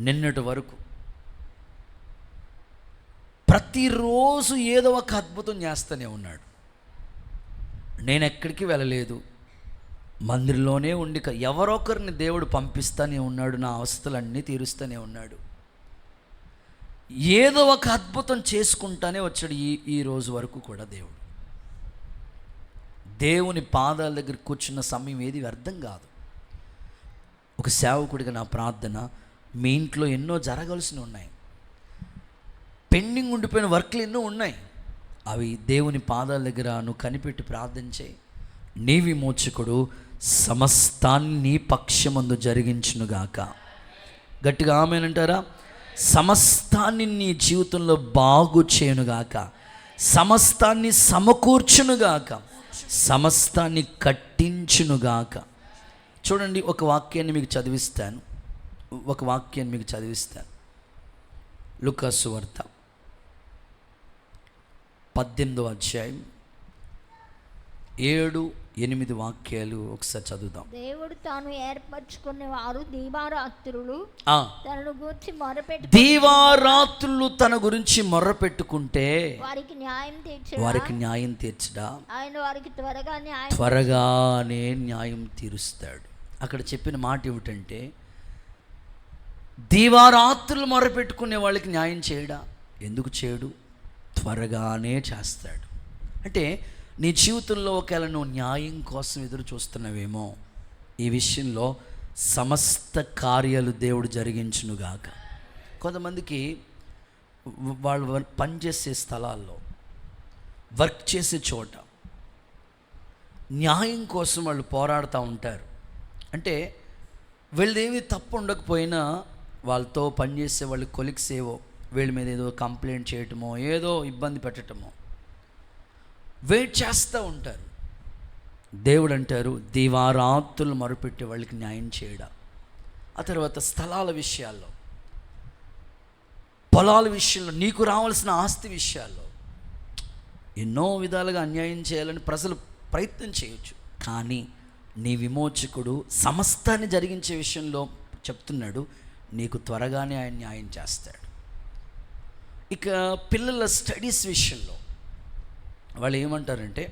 నిన్నటి వరకు ప్రతిరోజు ఏదో ఒక అద్భుతం చేస్తూనే ఉన్నాడు. నేను ఎక్కడికి వెళ్ళలేదు, మందిరంలోనే ఉండి ఎవరొకరిని దేవుడు పంపిస్తూనే ఉన్నాడు, నా అవస్థలన్నీ తీరుస్తూనే ఉన్నాడు. ఏదో ఒక అద్భుతం చేసుకుంటానే వచ్చాడు. ఈ రోజు వరకు కూడా దేవుని పాదాల దగ్గర కూర్చున్న సమయం ఏది వ్యర్థం కాదు. ఒక సేవకుడిగా నా ప్రార్థన, మీ ఇంట్లో ఎన్నో జరగాల్సినవి ఉన్నాయి, పెండింగ్ ఉండిపోయిన వర్క్లు ఎన్నో ఉన్నాయి, అవి దేవుని పాదాల దగ్గర నువ్వు కనిపెట్టి ప్రార్థన చేయి. నీ విమోచకుడు సమస్తాన్ని నీ పక్షమందు జరిగించునుగాక. గట్టిగా ఆమేనంటారా? సమస్తాన్ని నీ జీవితంలో బాగు చేయునుగాక, సమస్తాన్ని సమకూర్చునుగాక, సమస్తాన్ని కట్టించునుగాక. చూడండి, ఒక వాక్యాన్ని మీకు చదివిస్తాను. లూకా సువార్త 18వ అధ్యాయం 7-8 వాక్యాలు ఒకసారి చదువుదాం. దేవుడు తాను ఏర్పరచుకునే వారు దీవారాత్రులు తనను గురించి దీవారాత్రులు తన గురించి మొర్రపెట్టుకుంటే వారికి న్యాయం తీర్చడా, ఆయన వారికి త్వరగానే న్యాయం తీరుస్తాడు. అక్కడ చెప్పిన మాట ఏమిటంటే దీవారాత్రులు మొర్రపెట్టుకునే వాళ్ళకి న్యాయం చేయడా? ఎందుకు చేయడు? త్వరగానే చేస్తాడు. అంటే నీ జీవితంలో ఒకవేళ నువ్వు న్యాయం కోసం ఎదురు చూస్తున్నావేమో, ఈ విషయంలో సమస్త కార్యాలు దేవుడు జరిగించునుగాక. కొంతమందికి వాళ్ళు పనిచేసే స్థలాల్లో, వర్క్ చేసే చోట న్యాయం కోసం వాళ్ళు పోరాడుతూ ఉంటారు. అంటే వీళ్ళదేమీ తప్పు ఉండకపోయినా వాళ్ళతో పనిచేసే వాళ్ళ కొలీగ్స్ ఏవో వీళ్ళ మీద ఏదో కంప్లైంట్ చేయటమో, ఏదో ఇబ్బంది పెట్టడమో వెయిట్ చేస్తూ ఉంటారు. దేవుడు అంటారు, దీవారాత్రులు మొరపెట్టే వాళ్ళకి న్యాయం చేయడా. ఆ తర్వాత స్థలాల విషయాల్లో, పొలాల విషయంలో, నీకు రావాల్సిన ఆస్తి విషయాల్లో ఎన్నో విధాలుగా అన్యాయం చేయాలని ప్రజలు ప్రయత్నం చేయొచ్చు, కానీ నీ విమోచకుడు సమస్తాన్ని జరిగించే విషయంలో చెప్తున్నాడు, నీకు త్వరగానే ఆయన న్యాయం చేస్తాడు. ఇక పిల్లల స్టడీస్ విషయంలో వాళ్ళు ఏమంటారంటే,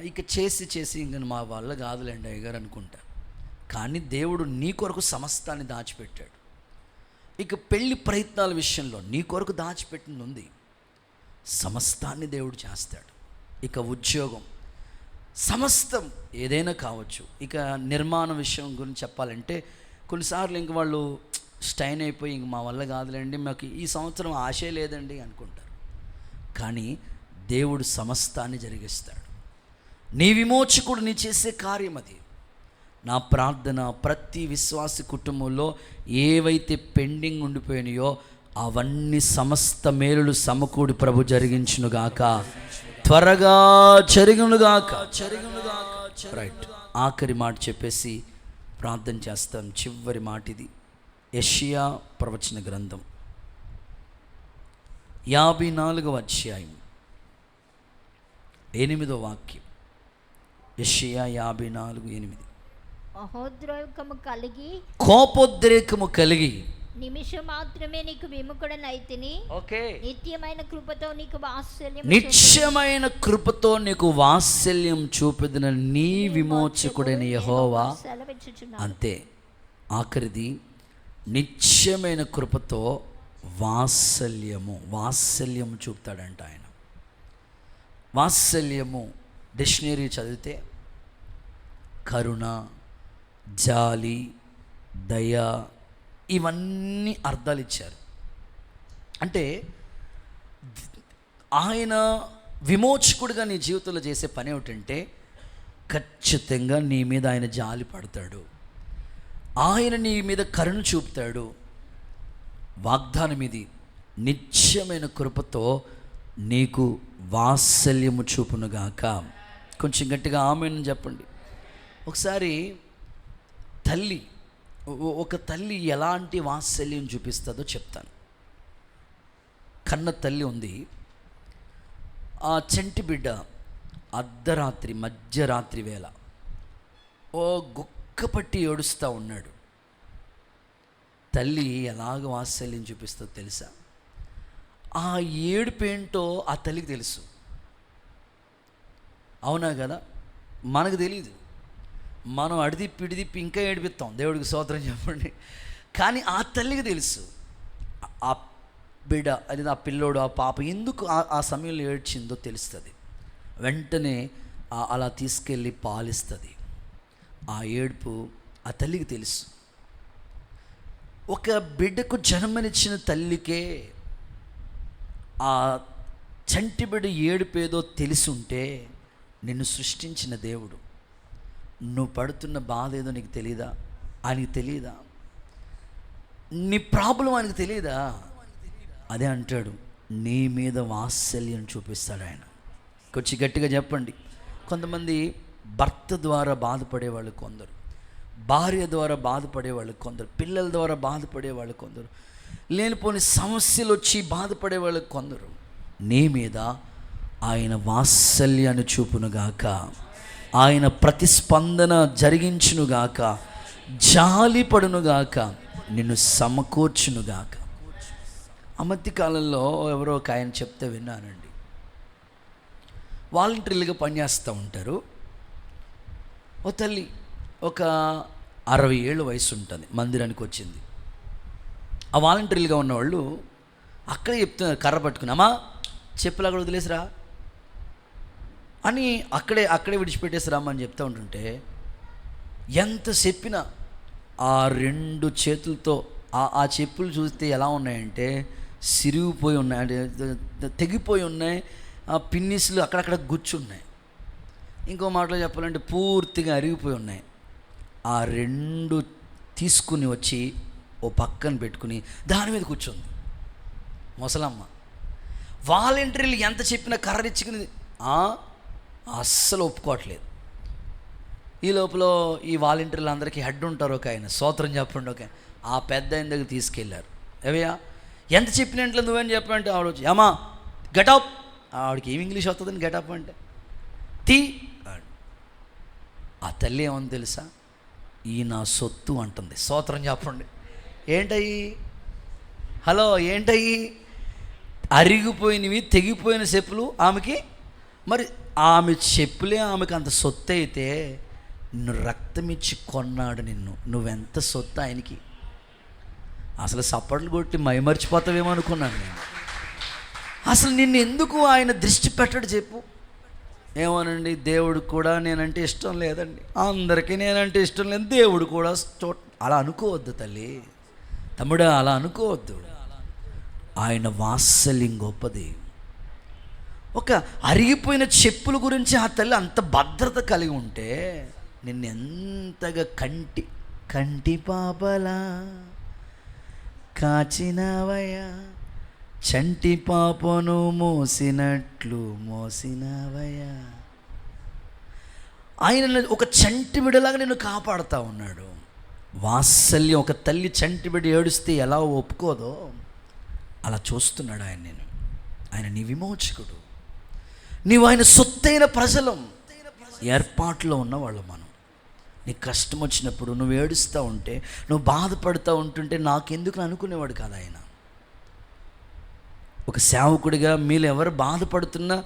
ఇక చేసి ఇంక మా వల్ల కాదులేండి అయ్యగారు అనుకుంటారు. కానీ దేవుడు నీ కొరకు సమస్తాన్ని దాచిపెట్టాడు. ఇక పెళ్లి ప్రయత్నాల విషయంలో నీ కొరకు దాచిపెట్టింది ఉంది, సమస్తాన్ని దేవుడు చేస్తాడు. ఇక ఉద్యోగం, సమస్తం ఏదైనా కావచ్చు. ఇక నిర్మాణ విషయం గురించి చెప్పాలంటే కొన్నిసార్లు ఇంక వాళ్ళు స్టైన్ అయిపోయి ఇంక మా వల్ల కాదులేండి, మాకు ఈ సంవత్సరం ఆశే లేదండి అనుకుంటారు. కానీ దేవుడు సమస్తాన్ని జరిగిస్తాడు. నీ విమోచకుడు నీ చేసే కార్యం అది. నా ప్రార్థన, ప్రతి విశ్వాసి కుటుంబంలో ఏవైతే పెండింగ్ ఉండిపోయినాయో అవన్నీ సమస్త మేలులు సమకూడి ప్రభు జరిగించునుగాక, త్వరగా జరిగునుగాక. రైట్, ఆఖరి మాట చెప్పేసి ప్రార్థన చేస్తాం. చివరి మాట ఇది, యెషయా ప్రవచన గ్రంథం 54వ అధ్యాయం 8వ వాక్యం. యెషయా 54:8. మహోద్రేకము కలిగి కోపోద్రేకము కలిగి నిమిషం మాత్రమే నీకు విముఖుడనైతిని. ఓకే, నిత్యమైన కృపతో నీకు వాత్సల్యం నిత్యమైన కృపతో నీకు వాత్సల్యం చూపెదిన నీ విమోచకుడైన యెహోవా. సెలవిచ్చుచున్నాను. అంతే. ఆఖరిది, నిత్యమైన కృపతో వాత్సల్యము చూపుతాడంట ఆయన. వాత్సల్యము డిక్షనరీ చదివితే కరుణ, జాలి, దయ, ఇవన్నీ అర్థాలు ఇచ్చారు. అంటే ఆయన విమోచకుడిగా నీ జీవితంలో చేసే పని ఏమిటంటే ఖచ్చితంగా నీ మీద ఆయన జాలి పడతాడు, ఆయన నీ మీద కరుణ చూపుతాడు. వాగ్దానం ఇది, నిత్యమైన కృపతో నీకు వాత్సల్యము చూపునుగాక. కొంచెం గట్టిగా ఆమేన్ చెప్పండి. ఒకసారి ఒక తల్లి ఎలాంటి వాత్సల్యం చూపిస్తుందో చెప్తాను. కన్న తల్లి ఉంది, ఆ చంటి బిడ్డ అర్ధరాత్రి మధ్యరాత్రి వేళ ఓ గుక్కపట్టి ఏడుస్తూ ఉన్నాడు. తల్లి ఎలాగ వాత్సల్యం చూపిస్తుందో తెలుసా? ఆ ఏడుపేంటో ఆ తల్లికి తెలుసు. అవునా కదా? మనకు తెలీదు. మనం అడిదిప్పి ఇంకా ఏడిపిస్తాం. దేవుడికి స్తోత్రం చెప్పండి. కానీ ఆ తల్లికి తెలుసు ఆ బిడ్డ, అది ఆ పిల్లోడు, ఆ పాప ఎందుకు ఆ సమయంలో ఏడ్చిందో తెలుస్తుంది. వెంటనే అలా తీసుకెళ్ళి పాలిస్తుంది. ఆ ఏడుపు ఆ తల్లికి తెలుసు. ఒక బిడ్డకు జన్మనిచ్చిన తల్లికే ఆ చంటి బిడ్డ ఏడుపేదో తెలుసుంటే, నిన్ను సృష్టించిన దేవుడు నువ్వు పడుతున్న బాధ ఏదో నీకు తెలీదా? ఆయనకి తెలీదా? నీ ప్రాబ్లం ఆయనకు తెలీదా? అదే అంటాడు, నీ మీద వాత్సల్యం చూపిస్తాడు ఆయన. కొంచెం గట్టిగా చెప్పండి. కొంతమంది భర్త ద్వారా బాధపడేవాళ్ళు కొందరు, భార్య ద్వారా బాధపడేవాళ్ళు కొందరు, పిల్లల ద్వారా బాధపడేవాళ్ళు కొందరు, లేనిపోని సమస్యలు వచ్చి బాధపడేవాళ్ళు కొందరు. నీ మీద ఆయన వాత్సల్యాన్ని చూపునుగాక, ఆయన ప్రతిస్పందన జరిగించునుగాక, జాలిపడునుగాక, నిన్ను సమకూర్చునుగాక. ఆ మధ్య కాలంలో ఎవరో ఒక ఆయన చెప్తే విన్నానండి. వాలంటీర్లుగా పనిచేస్తూ ఉంటారు. ఓ తల్లి ఒక 60 ఏళ్ళ వయసు ఉంటుంది, మందిరానికి వచ్చింది. ఆ వాలంటీర్లుగా ఉన్నవాళ్ళు అక్కడే చెప్తున్నారు, కర్ర పట్టుకుని, అమ్మా చెప్పులు అక్కడ వదిలేసిరా అని అక్కడే విడిచిపెట్టేసిరామని చెప్తూ ఉంటుంటే, ఎంత చెప్పినా ఆ 2 చేతులతో ఆ చెప్పులు చూస్తే ఎలా ఉన్నాయంటే సిరిగిపోయి ఉన్నాయి, అంటే తెగిపోయి ఉన్నాయి. ఆ పిన్నిస్లు అక్కడక్కడ గుచ్చున్నాయి. ఇంకో మాటలో చెప్పాలంటే పూర్తిగా అరిగిపోయి ఉన్నాయి. ఆ 2 తీసుకుని వచ్చి ఓ పక్కన పెట్టుకుని దాని మీద కూర్చుంది ముసలమ్మ. వాలంటీర్లు ఎంత చెప్పినా కర్ర ఇచ్చుకుని అస్సలు ఒప్పుకోవట్లేదు. ఈ లోపల ఈ వాలంటీర్లు అందరికీ హెడ్ ఉంటారు, ఒక ఆయన, స్తోత్రం చెప్పండి, ఒక ఆ పెద్ద ఆయన దగ్గర తీసుకెళ్ళారు. ఏవయ్యా ఎంత చెప్పినట్లు నువ్వేం చెప్పంటే ఆవిడ వచ్చి, అమ్మా గెటప్, ఆవిడకి ఏమి ఇంగ్లీష్ వస్తుందని గెటప్ అంటే తీ. ఆ తల్లి ఏమని తెలుసా? ఈ నా సొత్తు అంటుంది. స్తోత్రం చెప్పండి. ఏంటయ్యి? హలో, ఏంటయ్యి? అరిగిపోయినవి, తెగిపోయిన చెప్పులు ఆమెకి. మరి ఆమె చెప్పులే ఆమెకు అంత సొత్తు అయితే, నిన్ను రక్తం ఇచ్చి కొన్నాడు నిన్ను, నువ్వెంత సొత్తు ఆయనకి? అసలు సప్పట్లు కొట్టి మైమర్చిపోతావేమో అనుకున్నాను నేను. అసలు నిన్ను ఎందుకు ఆయన దృష్టి పెట్టడు చెప్పు? ఏమోనండి, దేవుడు కూడా నేనంటే ఇష్టం లేదండి, అందరికీ నేనంటే ఇష్టం లేదు, దేవుడు కూడా అలా అనుకోవద్దు తల్లి, తమ్ముడా, అలా అనుకోవద్దు. ఆయన వాత్సల్యం గొప్పది. ఒక అరిగిపోయిన చెప్పుల గురించి ఆ తల్లి అంత భద్రత కలిగి ఉంటే, నిన్ను ఎంతగా కంటి పాపలా కాచినవయ్యా, చంటి పాపను మోసినట్లు మోసినవయ్యా. ఆయన ఒక చంటి బిడ్డలాగా నిన్ను కాపాడుతూ ఉన్నాడు. వాత్సల్యం, ఒక తల్లి చంటి బిడ్డ ఏడుస్తే ఎలా ఒప్పుకోదో అలా చూస్తున్నాడు ఆయన. నేను ఆయన నీ విమోచకుడు. నీవు ఆయన సొత్తైన ప్రజలం, ఏర్పాట్లో ఉన్నవాళ్ళం మనం. నీకు కష్టం వచ్చినప్పుడు నువ్వు ఏడుస్తూ ఉంటే, నువ్వు బాధపడుతూ ఉంటుంటే నాకెందుకు అనుకునేవాడు కాదు ఆయన. ఒక సేవకుడిగా మీరు ఎవరు బాధపడుతున్నా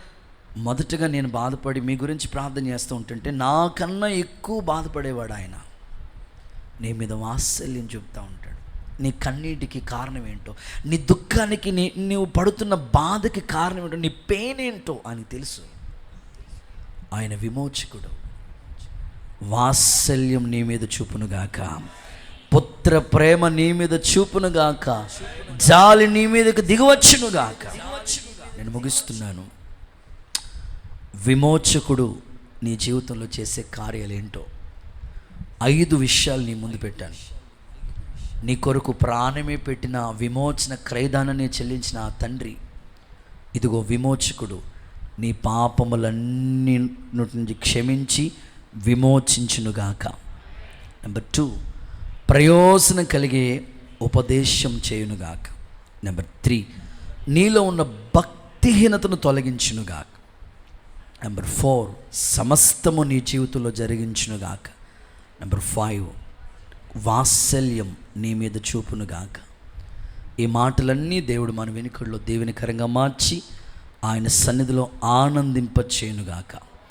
మొదటగా నేను బాధపడి మీ గురించి ప్రార్థన చేస్తూ ఉంటుంటే నాకన్నా ఎక్కువ బాధపడేవాడు ఆయన. నీ మీద వాత్సల్యం చూపుతూ ఉంటాడు. నీ కన్నీటికి కారణం ఏంటో, నీ దుఃఖానికి, నీవు పడుతున్న బాధకి కారణం ఏంటో, నీ పెయిన్ ఏంటో ఆయనకు తెలుసు. ఆయన విమోచకుడు. వాత్సల్యం నీ మీద చూపునుగాక, పుత్ర ప్రేమ నీ మీద చూపునుగాక, జాలి నీ మీదకి దిగవచ్చునుగాక. నేను ముగిస్తున్నాను. విమోచకుడు నీ జీవితంలో చేసే కార్యాలు ఏంటో 5 విషయాలు నీ ముందు పెట్టాను. నీ కొరకు ప్రాణమే పెట్టిన విమోచన క్రయదానాన్ని చెల్లించిన ఆ తండ్రి ఇదిగో విమోచకుడు. నీ పాపములన్నీ నుంచి క్షమించి విమోచించునుగాక. నెంబర్ 2, ప్రయోజనం కలిగే ఉపదేశం చేయునుగాక. నెంబర్ 3, నీలో ఉన్న భక్తిహీనతను తొలగించునుగాక. నెంబర్ 4, సమస్తము నీ జీవితంలో జరిగించునుగాక. నెంబర్ 5, వాత్సల్యం నీ మీద చూపునుగాక. ఈ మాటలన్నీ దేవుడు మన వెనుకల్లో దీవెనకరంగా మార్చి ఆయన సన్నిధిలో ఆనందింపచేయునుగాక.